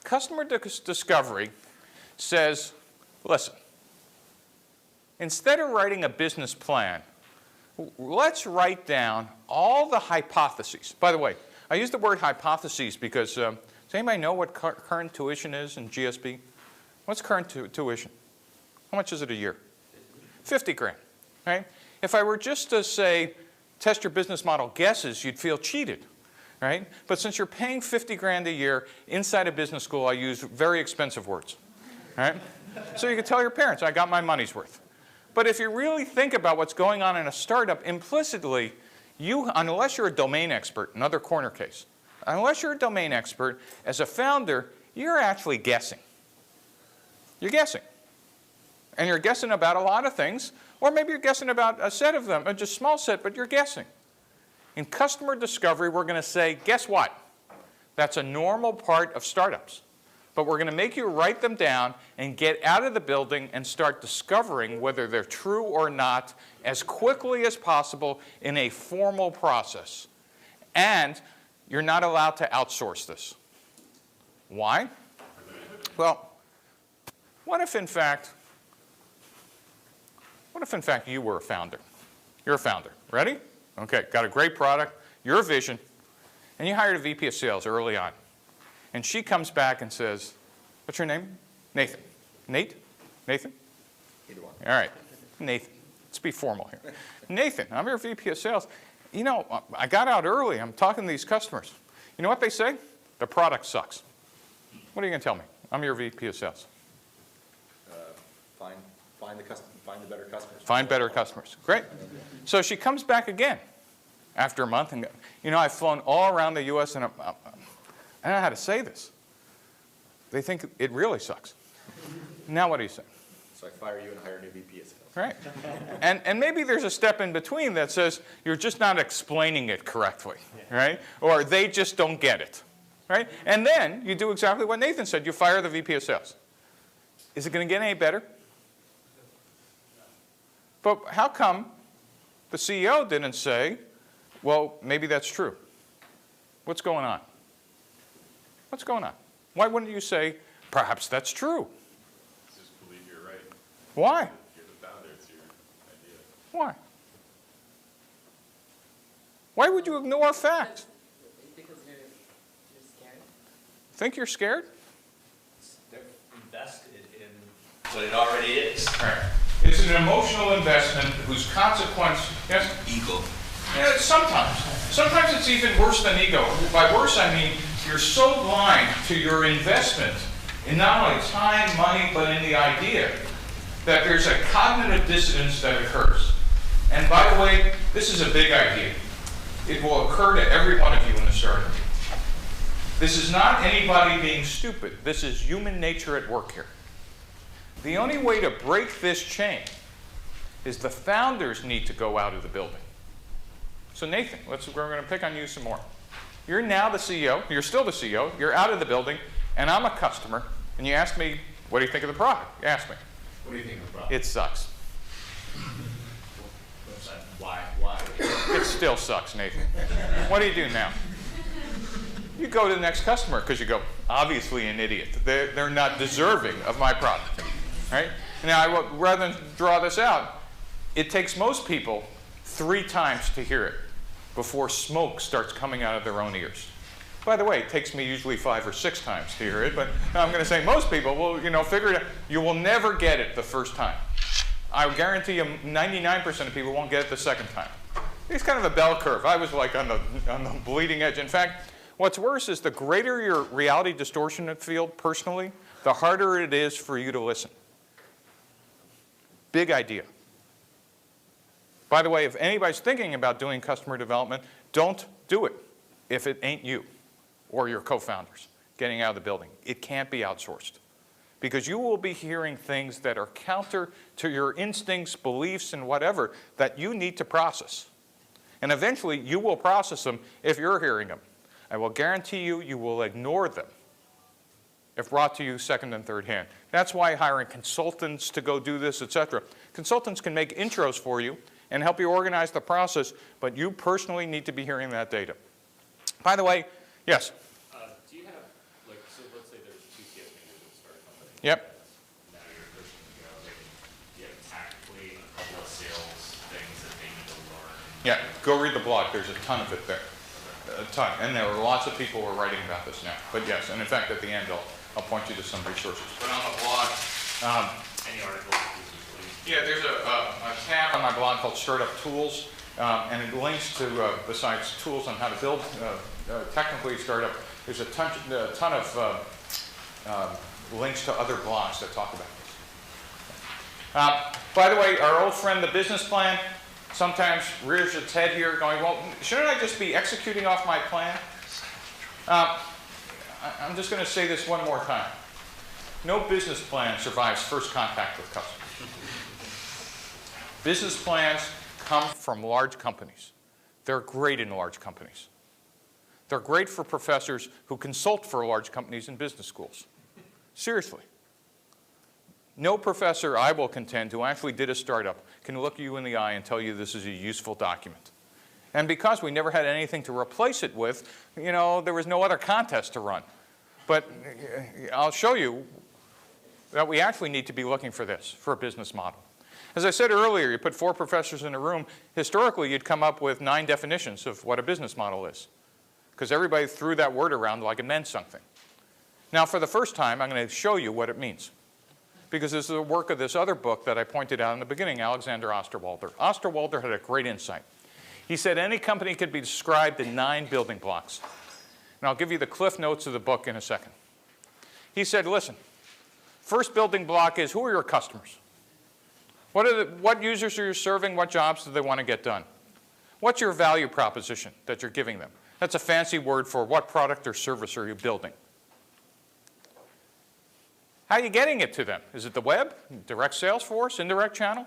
Customer discovery says, listen, instead of writing a business plan, let's write down all the hypotheses. By the way, I use the word hypotheses because does anybody know what current tuition is in GSB? What's current tuition? How much is it a year? 50 grand, right? If I were just to say, test your business model guesses, you'd feel cheated, right? But since you're paying 50 grand a year inside a business school, I use very expensive words, right? So you can tell your parents, I got my money's worth. But if you really think about what's going on in a startup, implicitly, unless you're a domain expert, another corner case, unless you're a domain expert, as a founder, you're actually guessing. You're guessing. And you're guessing about a lot of things, or maybe you're guessing about a set of them, just a small set, but you're guessing. In customer discovery, we're going to say, guess what? That's a normal part of startups. But we're going to make you write them down and get out of the building and start discovering whether they're true or not as quickly as possible in a formal process. And you're not allowed to outsource this. Why? Well, what if in fact you were a founder? You're a founder. Ready? Okay, got a great product, your vision, and you hired a VP of sales early on. And she comes back and says, what's your name? Nathan. Nate? Nathan? Either one. All right. Nathan. Let's be formal here. Nathan, I'm your VP of sales. You know, I got out early. I'm talking to these customers. You know what they say? The product sucks. What are you going to tell me? I'm your VP of sales. Find the better customers. Find better customers. Great. So she comes back again after a month and, you know, I've flown all around the U.S. and I don't know how to say this. They think it really sucks. Now what do you say? So I fire you and hire a new VP of sales. Right. And maybe there's a step in between that says you're just not explaining it correctly, right? Or they just don't get it, right? And then you do exactly what Nathan said. You fire the VP of sales. Is it going to get any better? But how come the CEO didn't say, well, maybe that's true? What's going on? What's going on? Why wouldn't you say, perhaps that's true? Just believe you're right. Why? You're the founder, it's your idea. Why? Why would you ignore facts? Because you're scared. Think you're scared? They're invested in what it already is. Right. It's an emotional investment whose consequence, yes? Ego. Yeah, sometimes. Sometimes it's even worse than ego. By worse, I mean you're so blind to your investment in not only time, money, but in the idea that there's a cognitive dissonance that occurs. And by the way, this is a big idea. It will occur to every one of you in the startup. This is not anybody being stupid. This is human nature at work here. The only way to break this chain is the founders need to go out of the building. So Nathan, we're going to pick on you some more. You're now the CEO. You're still the CEO. You're out of the building, and I'm a customer. And you ask me, what do you think of the product? You ask me. What do you think of the product? It sucks. Why? It still sucks, Nathan. What do you do now? You go to the next customer because you go, obviously an idiot. They're not deserving of my product. Right? Now, rather than draw this out, it takes most people 3 times to hear it before smoke starts coming out of their own ears. By the way, it takes me usually 5 or 6 times to hear it, but I'm going to say most people will, figure it out. You will never get it the first time. I guarantee you 99% of people won't get it the second time. It's kind of a bell curve. I was like on the bleeding edge. In fact, what's worse is the greater your reality distortion field personally, the harder it is for you to listen. Big idea. By the way, if anybody's thinking about doing customer development, don't do it if it ain't you or your co-founders getting out of the building. It can't be outsourced. Because you will be hearing things that are counter to your instincts, beliefs, and whatever that you need to process. And eventually, you will process them if you're hearing them. I will guarantee you, you will ignore them if brought to you second and third hand. That's why hiring consultants to go do this, etc. Consultants can make intros for you and help you organize the process, but you personally need to be hearing that data. By the way, yes? Do you have, so let's say there's 2 sales managers that start a company. Yep. Now you're pushing to go, do you have tactically a couple of sales things that they need to learn? Yeah, go read the blog. There's a ton of it there. A ton. And there are lots of people who are writing about this now. But yes, and in fact, at the end, I'll point you to some resources. But on the blog, Any articles, please? yeah, there's a tab on my blog called Startup Tools, and it links to, besides tools on how to build technically startup, there's a ton of links to other blogs that talk about this. By the way, our old friend, the business plan, sometimes rears its head here going, well, shouldn't I just be executing off my plan? I'm just going to say this one more time. No business plan survives first contact with customers. Business plans come from large companies. They're great in large companies. They're great for professors who consult for large companies in business schools. Seriously. No professor, I will contend, who actually did a startup can look you in the eye and tell you this is a useful document. And because we never had anything to replace it with, there was no other contest to run. But I'll show you that we actually need to be looking for this, for a business model. As I said earlier, you put 4 professors in a room. Historically, you'd come up with 9 definitions of what a business model is, because everybody threw that word around like it meant something. Now, for the first time, I'm going to show you what it means. because this is the work of this other book that I pointed out in the beginning, Alexander Osterwalder. Osterwalder had a great insight. He said any company could be described in 9 building blocks. And I'll give you the cliff notes of the book in a second. He said, listen, first building block is, who are your customers? What users are you serving? What jobs do they want to get done? What's your value proposition that you're giving them? That's a fancy word for what product or service are you building? How are you getting it to them? Is it the web, direct sales force, indirect channel?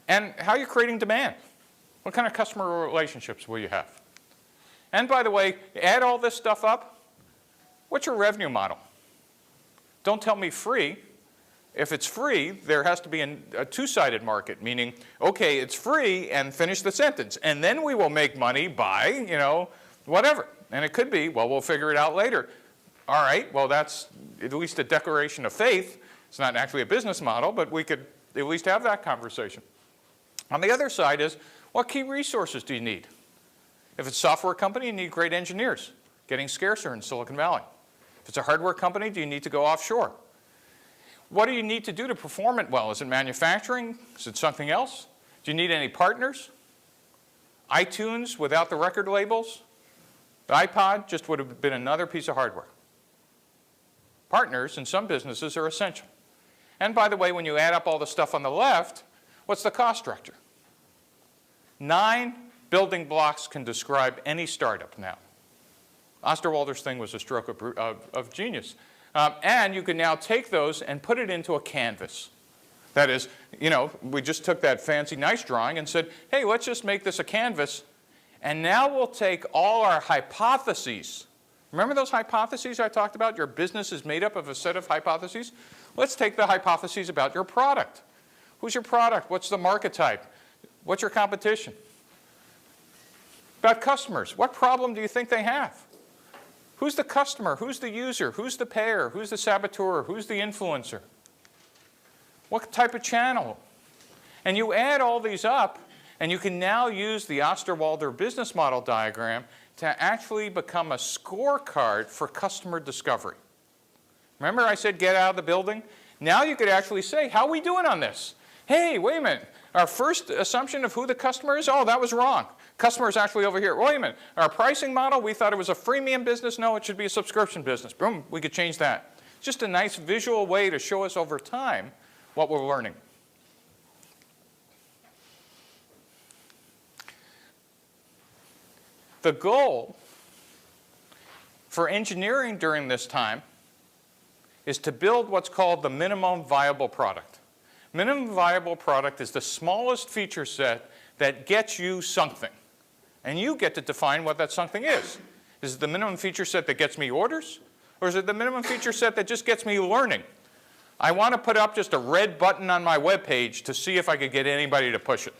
And how are you creating demand? What kind of customer relationships will you have? And by the way, add all this stuff up, what's your revenue model? Don't tell me free. If it's free, there has to be a two-sided market, meaning, okay, it's free, and finish the sentence. And then we will make money by, whatever. And it could be, well, we'll figure it out later. All right, well, that's at least a declaration of faith. It's not actually a business model, but we could at least have that conversation. On the other side is, what key resources do you need? If it's a software company, you need great engineers, getting scarcer in Silicon Valley. If it's a hardware company, do you need to go offshore? What do you need to do to perform it well? Is it manufacturing? Is it something else? Do you need any partners? iTunes without the record labels? The iPod just would have been another piece of hardware. Partners in some businesses are essential. And by the way, when you add up all the stuff on the left, what's the cost structure? 9 building blocks can describe any startup now. Osterwalder's thing was a stroke of genius. And you can now take those and put it into a canvas. That is, we just took that fancy nice drawing and said, hey, let's just make this a canvas. And now we'll take all our hypotheses. Remember those hypotheses I talked about? Your business is made up of a set of hypotheses. Let's take the hypotheses about your product. Who's your product? What's the market type? What's your competition? About customers. What problem do you think they have? Who's the customer? Who's the user? Who's the payer? Who's the saboteur? Who's the influencer? What type of channel? And you add all these up, and you can now use the Osterwalder business model diagram to actually become a scorecard for customer discovery. Remember I said get out of the building? Now you could actually say, how are we doing on this? Hey, wait a minute. Our first assumption of who the customer is, oh, that was wrong. Customer is actually over here. Wait a minute. Our pricing model, we thought it was a freemium business. No, it should be a subscription business. Boom, we could change that. It's just a nice visual way to show us over time what we're learning. The goal for engineering during this time is to build what's called the minimum viable product. Minimum viable product is the smallest feature set that gets you something. And you get to define what that something is. Is it the minimum feature set that gets me orders? Or is it the minimum feature set that just gets me learning? I want to put up just a red button on my web page to see if I could get anybody to push it.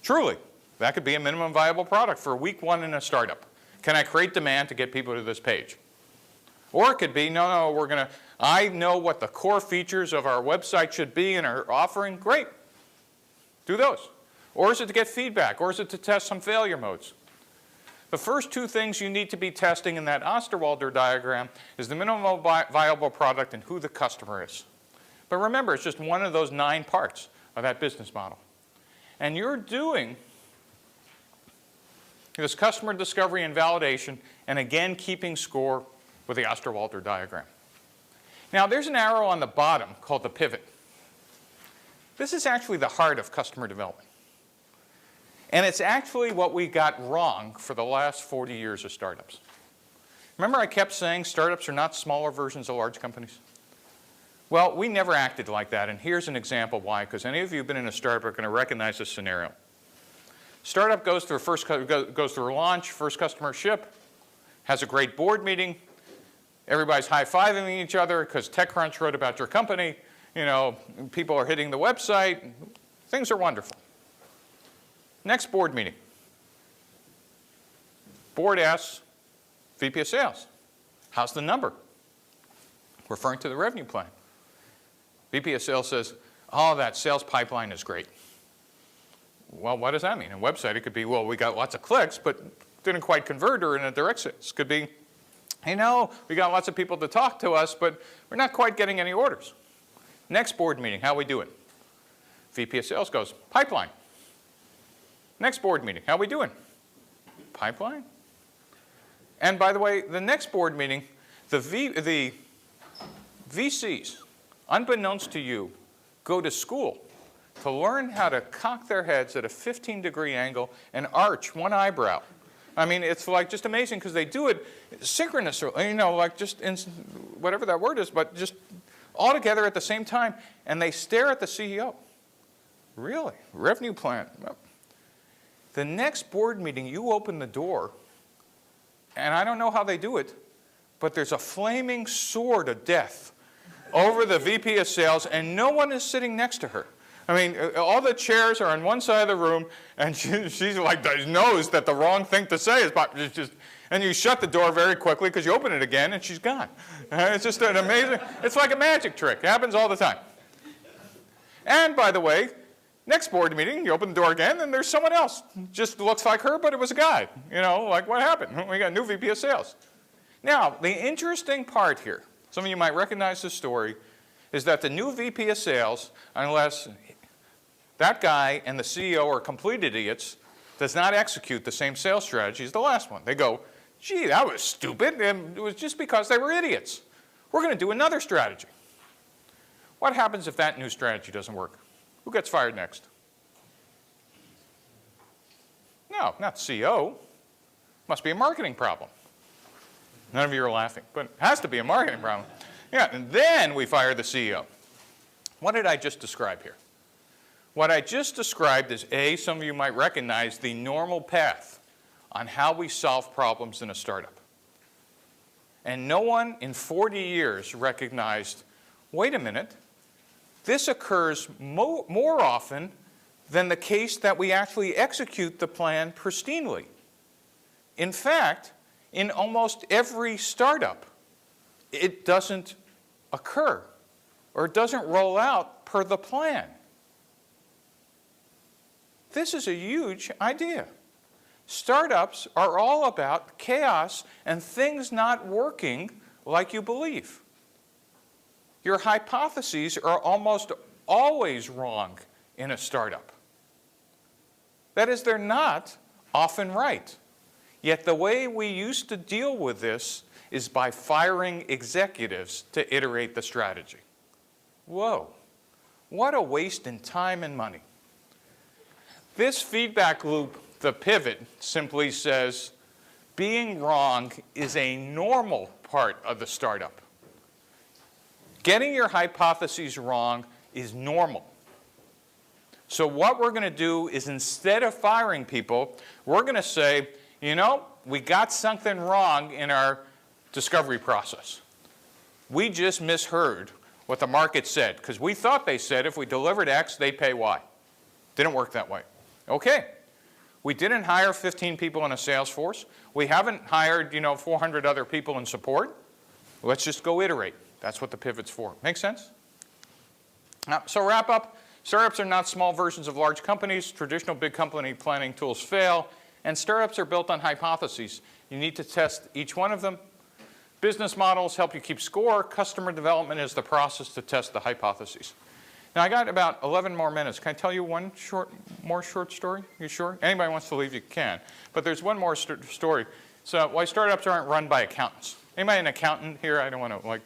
Truly, that could be a minimum viable product for week 1 in a startup. Can I create demand to get people to this page? Or it could be, no, I know what the core features of our website should be and our offering. Great. Do those. Or is it to get feedback? Or is it to test some failure modes? The first 2 things you need to be testing in that Osterwalder diagram is the minimum viable product and who the customer is. But remember, it's just one of those 9 parts of that business model. And you're doing this customer discovery and validation, and again, keeping score with the Osterwalder diagram. Now, there's an arrow on the bottom called the pivot. This is actually the heart of customer development. And it's actually what we got wrong for the last 40 years of startups. Remember I kept saying startups are not smaller versions of large companies? Well, we never acted like that, and here's an example why, because any of you who've been in a startup are going to recognize this scenario. Startup goes through launch, first customer ship, has a great board meeting, everybody's high-fiving each other because TechCrunch wrote about your company, people are hitting the website, things are wonderful. Next board meeting. Board asks VP of sales, how's the number? Referring to the revenue plan. VP of sales says, oh, that sales pipeline is great. Well, what does that mean? In a website, it could be, well, we got lots of clicks, but didn't quite convert, or in a direct sales. It could be, we got lots of people to talk to us, but we're not quite getting any orders. Next board meeting, how we doing? VP of sales goes, pipeline. Next board meeting, how we doing? Pipeline. And by the way, the next board meeting, the VCs, unbeknownst to you, go to school to learn how to cock their heads at a 15-degree angle and arch one eyebrow. I mean, it's like just amazing because they do it synchronously, you know, like just in whatever that word is, but just all together at the same time, and they stare at the CEO. Really? Revenue plan? The next board meeting, you open the door, and I don't know how they do it, but there's a flaming sword of death over the VP of sales, and no one is sitting next to her. I mean, all the chairs are on one side of the room, and she's like, knows that the wrong thing to say is, and you shut the door very quickly because you open it again, and she's gone. It's just an amazing, it's like a magic trick. It happens all the time. And by the way, next board meeting, you open the door again, and there's someone else. Just looks like her, but it was a guy. You know, like what happened? We got a new VP of sales. Now, the interesting part here, some of you might recognize this story, is that the new VP of sales, unless that guy and the CEO are complete idiots, does not execute the same sales strategy as the last one. They go, gee, that was stupid, and it was just because they were idiots. We're going to do another strategy. What happens if that new strategy doesn't work? Who gets fired next? No, not CEO. Must be a marketing problem. None of you are laughing, but it has to be a marketing problem. Yeah, and then we fire the CEO. What did I just describe here? What I just described is, A, some of you might recognize the normal path on how we solve problems in a startup. And no one in 40 years recognized, wait a minute, this occurs more often than the case that we actually execute the plan pristinely. In fact, in almost every startup, it doesn't occur or it doesn't roll out per the plan. This is a huge idea. Startups are all about chaos and things not working like you believe. Your hypotheses are almost always wrong in a startup. That is, they're not often right. Yet the way we used to deal with this is by firing executives to iterate the strategy. Whoa, what a waste in time and money. This feedback loop, the pivot, simply says being wrong is a normal part of the startup. Getting your hypotheses wrong is normal. So what we're going to do is, instead of firing people, we're going to say, you know, we got something wrong in our discovery process. We just misheard what the market said, because we thought they said if we delivered X, they'd pay Y. Didn't work that way. Okay. We didn't hire 15 people in a sales force. We haven't hired, 400 other people in support. Let's just go iterate. That's what the pivot's for. Make sense? So wrap up. Startups are not small versions of large companies. Traditional big company planning tools fail. And startups are built on hypotheses. You need to test each one of them. Business models help you keep score. Customer development is the process to test the hypotheses. Now, I got about 11 more minutes. Can I tell you one more short story? You sure? Anybody wants to leave, you can. But there's one more story. So why startups aren't run by accountants. Anybody an accountant here? I don't want to,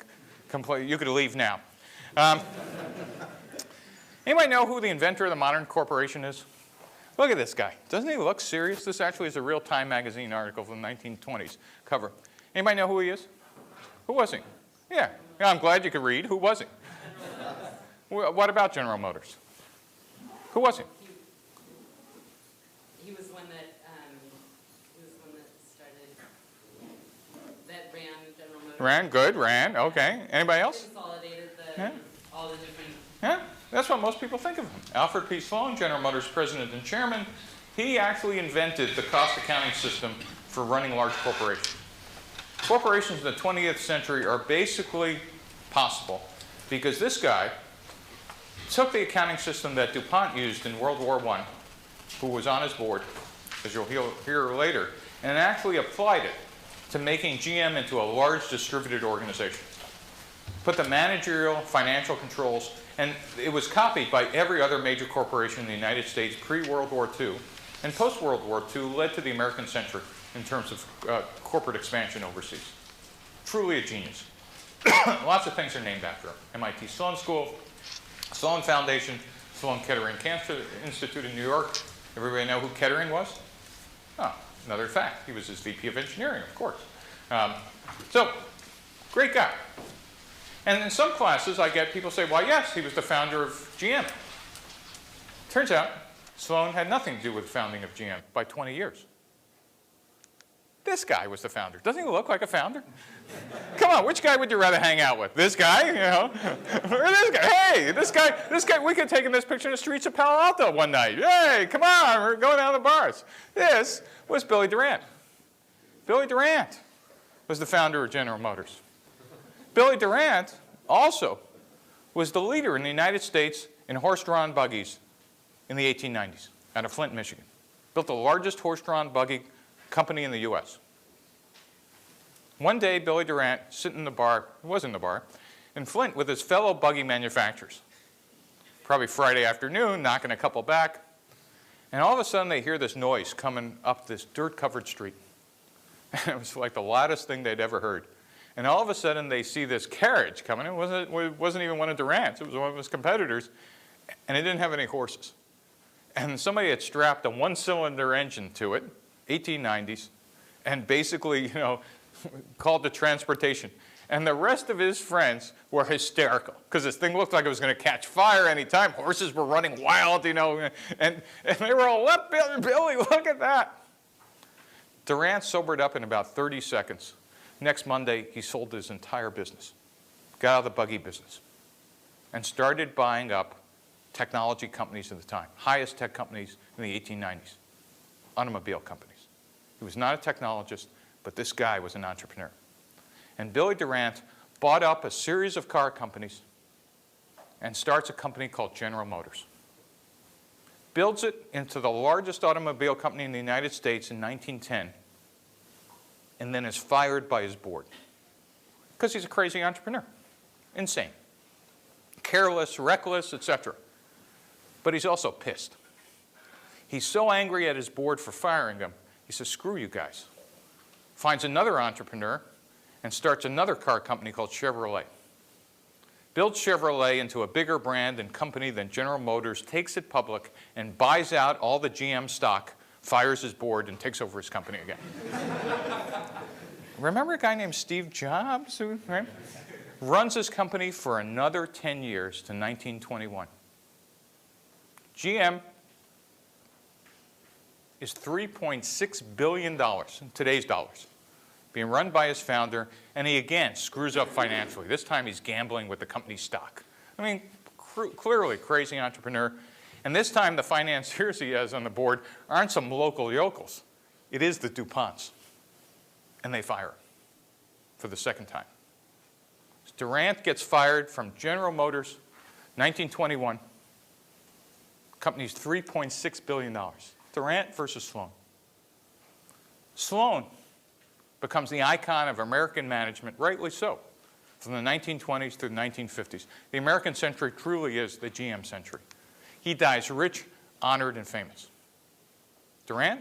complain. You could leave now. Anybody know who the inventor of the modern corporation is? Look at this guy. Doesn't he look serious? This actually is a real Time magazine article from the 1920s cover. Anybody know who he is? Who was he? Yeah, I'm glad you could read. Who was he? What about General Motors? Who was he? He was one that started, that ran General Motors. Ran, okay. Anybody else? Consolidated all the different. Yeah, that's what most people think of him. Alfred P. Sloan, General Motors president and chairman, he actually invented the cost accounting system for running large corporations. Corporations in the 20th century are basically possible because this guy took the accounting system that DuPont used in World War I, who was on his board, as you'll hear later, and actually applied it to making GM into a large distributed organization. put the managerial, financial controls, and it was copied by every other major corporation in the United States pre-World War II, and post-World War II led to the American century in terms of corporate expansion overseas. Truly a genius. Lots of things are named after him. MIT Sloan School, Sloan Foundation, Sloan Kettering Cancer Institute in New York. Everybody know who Kettering was? Oh, another fact. He was his VP of engineering, of course. So, great guy. And in some classes, I get people say, well, yes, he was the founder of GM. Turns out, Sloan had nothing to do with the founding of GM by 20 years. This guy was the founder. Doesn't he look like a founder? Come on, which guy would you rather hang out with? This guy, you know? Or this guy? Hey, this guy, we could take him this picture in the streets of Palo Alto one night. Hey, come on, we're going down to the bars. This was Billy Durant. Billy Durant was the founder of General Motors. Billy Durant also was the leader in the United States in horse-drawn buggies in the 1890s out of Flint, Michigan. Built the largest horse-drawn buggy company in the US. One day, Billy Durant, sitting in the bar, he was in the bar, in Flint with his fellow buggy manufacturers. Probably Friday afternoon, knocking a couple back, and all of a sudden they hear this noise coming up this dirt-covered street. It was like the loudest thing they'd ever heard. And all of a sudden they see this carriage coming. It wasn't even one of Durant's, it was one of his competitors, and it didn't have any horses. And somebody had strapped a one-cylinder engine to it, 1890s, and basically, you know, called the transportation. And the rest of his friends were hysterical because this thing looked like it was going to catch fire any time. Horses were running wild, you know, and they were all, "What, Billy, look at that." Durant sobered up in about 30 seconds. Next Monday, he sold his entire business, got out of the buggy business, and started buying up technology companies at the time, highest tech companies in the 1890s, automobile companies. He was not a technologist, but this guy was an entrepreneur. And Billy Durant bought up a series of car companies and starts a company called General Motors. Builds it into the largest automobile company in the United States in 1910, and then is fired by his board because he's a crazy entrepreneur, insane, careless, reckless, etc. But he's also pissed. He's so angry at his board for firing him, he says, "Screw you guys." Finds another entrepreneur and starts another car company called Chevrolet. Builds Chevrolet into a bigger brand and company than General Motors, takes it public, and buys out all the GM stock, fires his board, and takes over his company again. Remember a guy named Steve Jobs? Right? Runs his company for another 10 years to 1921. GM is $3.6 billion in today's dollars, being run by his founder, and he again screws up financially. This time he's gambling with the company's stock. I mean, clearly crazy entrepreneur. And this time the financiers he has on the board aren't some local yokels. It is the DuPonts. And they fire him for the second time. Durant gets fired from General Motors, 1921. Company's $3.6 billion. Durant versus Sloan. Sloan becomes the icon of American management, rightly so, from the 1920s to the 1950s. The American century truly is the GM century. He dies rich, honored, and famous. Durant?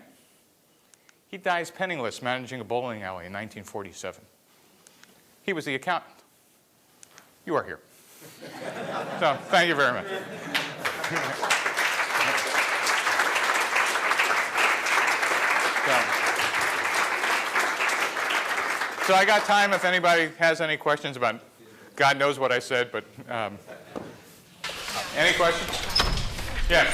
He dies penniless managing a bowling alley in 1947. He was the accountant. You are here. So, thank you very much. So I got time if anybody has any questions about, God knows what I said, but any questions? Yeah.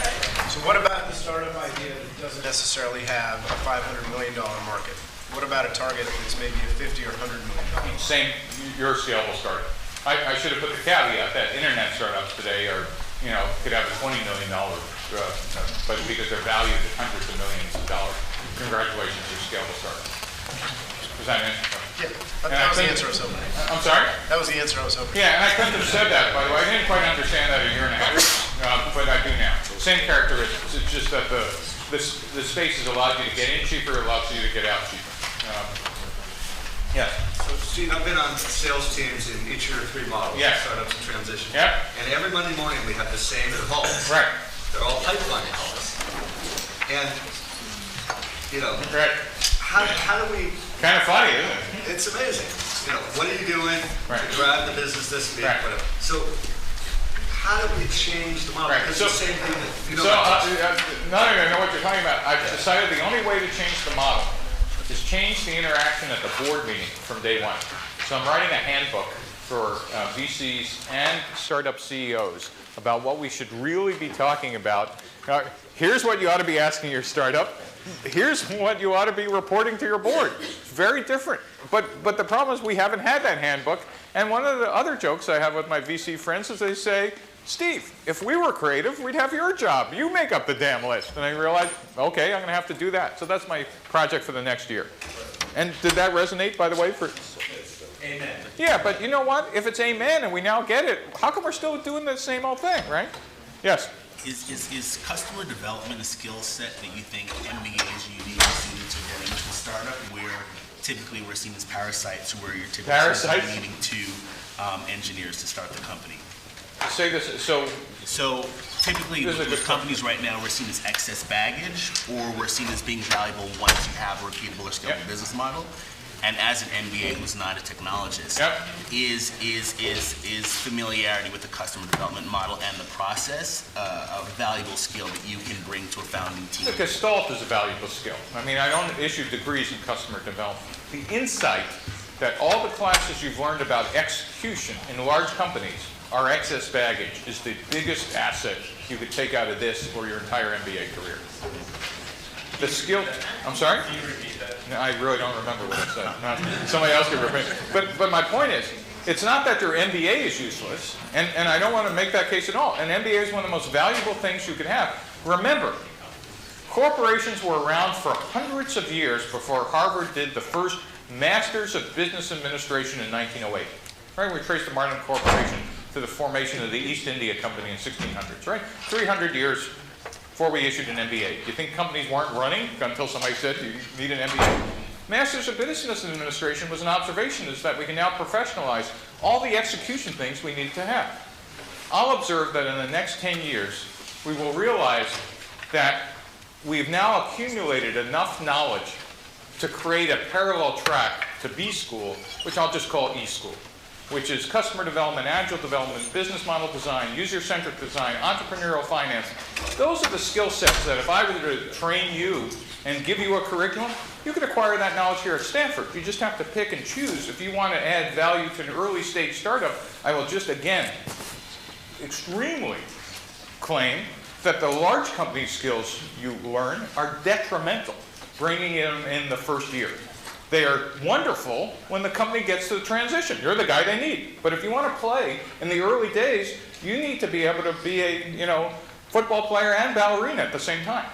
So what about the startup idea that doesn't necessarily have a $500 million market? What about a target that's maybe a $50 or $100 million? Same, your scalable startup. I should have put the caveat that internet startups today are, you know, could have a $20 million, but because they're valued at hundreds of millions of dollars. Congratulations, your scalable startup. Was that an answer? Yeah, that was the answer I was hoping. I'm sorry? That was the answer I was hoping. Yeah, and I couldn't have said that, by the way. I didn't quite understand that a year and a half ago, but I do now. Same characteristics. It's just that the space has allowed you to get in cheaper, allows you to get out cheaper. Yeah. So, Steve, I've been on sales teams in each of your three models, Yeah. startups and transitions. Yeah. And every Monday morning we have the same calls. Right. They're all pipeline calls. And, you know, Right. how do we, Kind of funny, isn't it? it's amazing. You know, what are you doing Right. to drive the business this week, Right. whatever. So, how do we change the model? Right. It's So- the same thing that, you know. So, not even I know what you're talking about. I've decided the only way to change the model is change the interaction at the board meeting from day one. So I'm writing a handbook for VCs and startup CEOs about what we should really be talking about. Here's what you ought to be asking your startup. Here's what you ought to be reporting to your board. Very different. But the problem is we haven't had that handbook. And one of the other jokes I have with my VC friends is they say, Steve, if we were creative, we'd have your job. You make up the damn list. And I realized, okay, I'm going to have to do that. So that's my project for the next year. And did that resonate, by the way? Amen. Yeah, but you know what? If it's amen and we now get it, how come we're still doing the same old thing, right? Yes. Is customer development a skill set that you think MBAs uniquely suited to running into a startup, where typically we're seen as parasites, where you're typically needing two engineers to start the company? Say this. So typically This is a with good companies right now, we're seen as excess baggage, or we're seen as being valuable once you have a repeatable or scalable Yep. business model. And as an MBA who's not a technologist, Yep. is familiarity with the customer development model and the process a valuable skill that you can bring to a founding team? The Gestalt is a valuable skill. I mean, I don't issue degrees in customer development. The insight that all the classes you've learned about execution in large companies are excess baggage is the biggest asset you could take out of this or your entire MBA career. The skill, I'm sorry? Can you repeat that? No, I really don't remember what I said. Somebody else can repeat. But my point is, it's not that your MBA is useless, and I don't want to make that case at all. An MBA is one of the most valuable things you can have. Remember, corporations were around for hundreds of years before Harvard did the first Masters of Business Administration in 1908. Right? We traced the Martin Corporation to the formation of the East India Company in 1600s, right? 300 years before we issued an MBA. Do you think companies weren't running until somebody said you need an MBA? Masters of Business Administration was an observation is that we can now professionalize all the execution things we need to have. I'll observe that in the next 10 years, we will realize that we've now accumulated enough knowledge to create a parallel track to B school, which I'll just call E school, which is customer development, agile development, business model design, user-centric design, entrepreneurial finance. Those are the skill sets that if I were to train you and give you a curriculum, you could acquire that knowledge here at Stanford. You just have to pick and choose. If you want to add value to an early stage startup, I will just, again, extremely claim that the large company skills you learn are detrimental, bringing them in the first year. They are wonderful when the company gets to the transition. You're the guy they need. But if you want to play in the early days, you need to be able to be a football player and ballerina at the same time.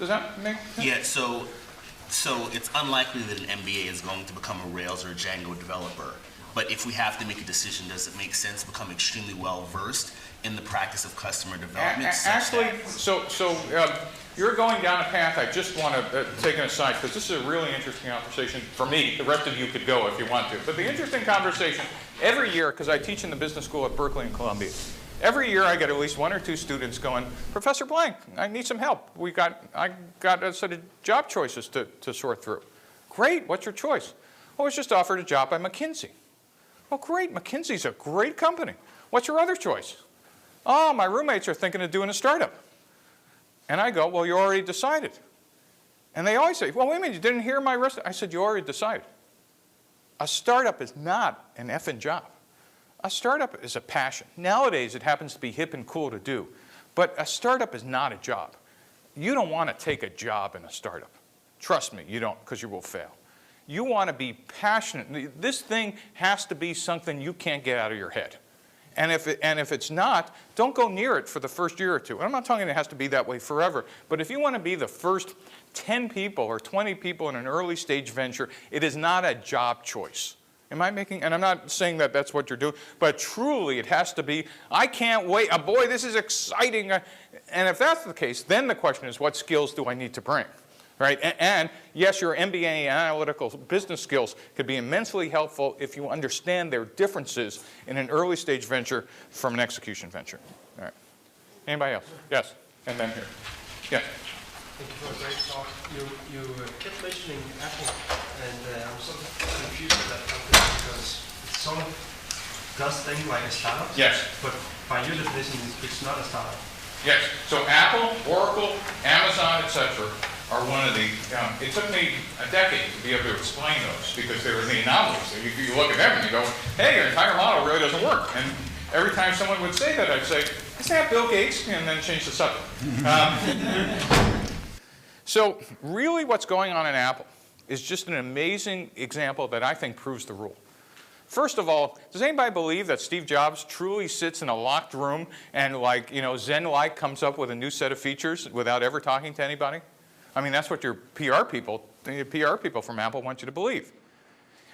Does that make sense? Yeah, so it's unlikely that an MBA is going to become a Rails or a Django developer. But if we have to make a decision, does it make sense to become extremely well versed in the practice of customer development? Actually, you're going down a path I just want to take an aside, because this is a really interesting conversation for me. The rest of you could go if you want to. But the interesting conversation, every year, because I teach in the business school at Berkeley and Columbia, every year I get at least one or two students going, Professor Blank, I need some help. I got a set of job choices to sort through. Great, what's your choice? I was just offered a job by McKinsey. Oh, great, McKinsey's a great company. What's your other choice? Oh, my roommates are thinking of doing a startup. And I go, well, you already decided. And they always say, well, wait a minute, you didn't hear my rest? I said, you already decided. A startup is not an effing job. A startup is a passion. Nowadays, it happens to be hip and cool to do. But a startup is not a job. You don't want to take a job in a startup. Trust me, you don't, because you will fail. You want to be passionate. This thing has to be something you can't get out of your head. And if it's not, don't go near it for the first year or two. And I'm not talking it has to be that way forever. But if you want to be the first 10 people or 20 people in an early stage venture, it is not a job choice. Am I making, and I'm not saying that that's what you're doing, but truly it has to be, I can't wait, oh boy, this is exciting. And if that's the case, then the question is, what skills do I need to bring? right? And yes, your MBA and analytical business skills could be immensely helpful if you understand their differences in an early stage venture from an execution venture. All right. Anybody else? Yes. And then here. Yes. Thank you for a great talk. You kept mentioning Apple, and I'm sort of confused with that company because it sort of does things like a startup. Yes. But by your definition, it's not a startup. Yes. So Apple, Oracle, Amazon, etc. are one of the, it took me a decade to be able to explain those because they were the anomalies. So you look at them and you go, hey, your entire model really doesn't work. And every time someone would say that, I'd say, is that Bill Gates? And then change the subject. So really what's going on in Apple is just an amazing example that I think proves the rule. First of all, does anybody believe that Steve Jobs truly sits in a locked room and like, Zen-like comes up with a new set of features without ever talking to anybody? I mean, that's what your PR people from Apple want you to believe.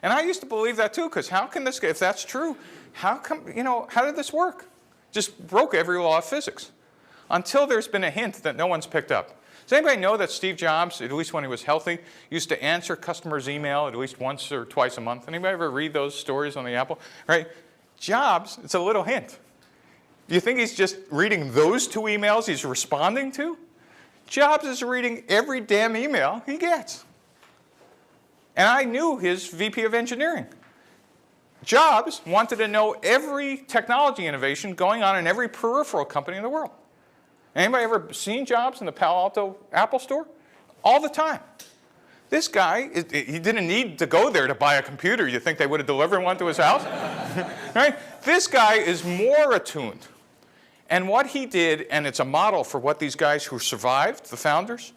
And I used to believe that too, because how can this, if that's true, how did this work? Just broke every law of physics. Until there's been a hint that no one's picked up. Does anybody know that Steve Jobs, at least when he was healthy, used to answer customers' email at least once or twice a month? Anybody ever read those stories on the Apple? Right? Jobs, it's a little hint. Do you think he's just reading those 2 emails he's responding to? Jobs is reading every damn email he gets. And I knew his VP of engineering. Jobs wanted to know every technology innovation going on in every peripheral company in the world. Anybody ever seen Jobs in the Palo Alto Apple store? All the time. This guy, he didn't need to go there to buy a computer. You think they would have delivered one to his house? Right? This guy is more attuned. And what he did, and it's a model for what these guys who survived, the founders,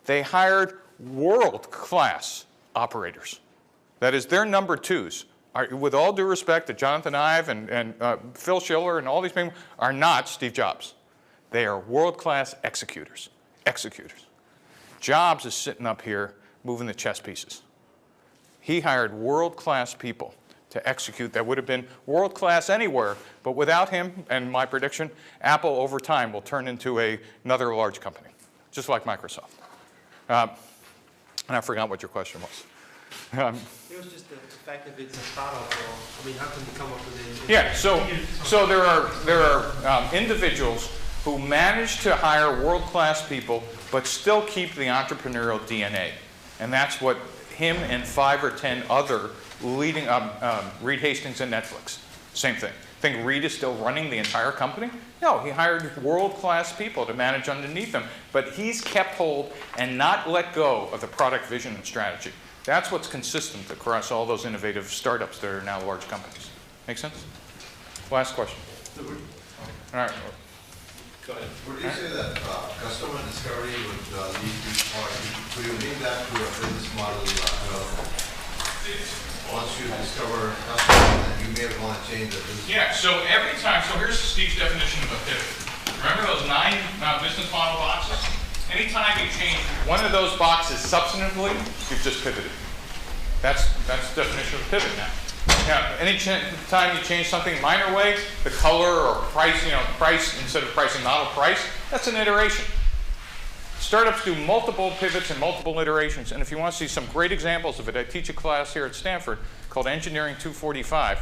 they hired world-class operators. That is, their number 2s. With all due respect to Jonathan Ive and Phil Schiller and all these people, are not Steve Jobs. They are world-class executors. Executors. Jobs is sitting up here moving the chess pieces. He hired world-class people to execute that would have been world-class anywhere, but without him, and my prediction, Apple over time will turn into another large company, just like Microsoft. And I forgot what your question was. It was just the fact that it's a startup, or, I mean, how can you come up with it? Yeah, so there are individuals who manage to hire world-class people but still keep the entrepreneurial DNA. And that's what him and 5 or 10 other leading Reed Hastings and Netflix. Same thing. Think Reed is still running the entire company? No, he hired world-class people to manage underneath him, but he's kept hold and not let go of the product vision and strategy. That's what's consistent across all those innovative startups that are now large companies. Make sense? Last question. All right. Go ahead. Would you say that customer discovery would lead to, or would you link that to a business model development? Once you discover customers, then you may want to change the business. Yeah, so every time, so here's Steve's definition of a pivot. Remember those 9 business model boxes? Anytime you change one of those boxes substantively, you've just pivoted. That's the definition of a pivot now. Now, any time you change something minor way, the color or price, price instead of pricing model price, that's an iteration. Startups do multiple pivots and multiple iterations, and if you want to see some great examples of it, I teach a class here at Stanford called Engineering 245.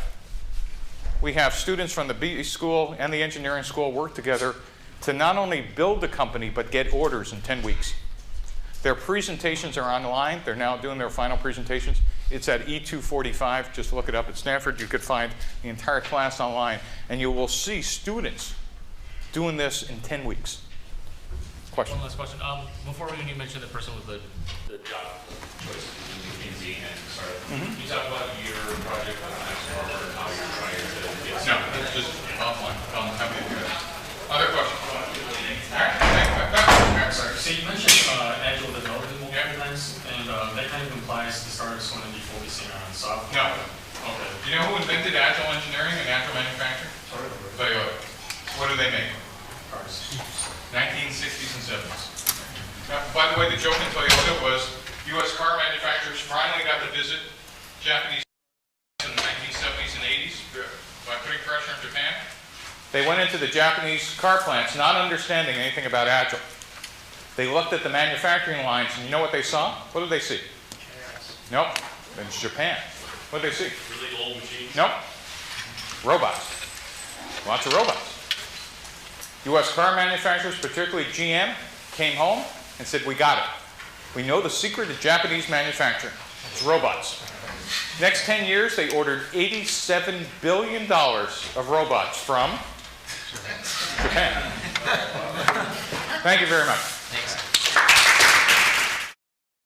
We have students from the B school and the engineering school work together to not only build the company, but get orders in 10 weeks. Their presentations are online. They're now doing their final presentations. It's at E245. Just look it up at Stanford. You could find the entire class online, and you will see students doing this in 10 weeks. Question? One last question. Before when you mentioned the person with the job choice between McKinsey and startup, can you talk about your project with Maxwell and how you're trying to get No, it's just offline. I'm happy to do that. Other questions? All right. Sorry. So you mentioned agile development plans, and that kind of implies the startups want to be focusing on software. No. Okay. Do you know who invented agile engineering and agile manufacturing? Toyota. What do they make? Cars. 1960s and 70s. Now, by the way, the joke in Toyota was U.S. car manufacturers finally got to visit Japanese in the 1970s and 80s by putting pressure on Japan. They went into the Japanese car plants not understanding anything about agile. They looked at the manufacturing lines, and you know what they saw? What did they see? Nope. It's Japan. What did they see? Really old machines. Nope. Robots. Lots of robots. U.S. car manufacturers, particularly GM, came home and said, we got it. We know the secret of Japanese manufacturing. It's robots. Next 10 years, they ordered $87 billion of robots from Japan. Thank you very much. Thanks.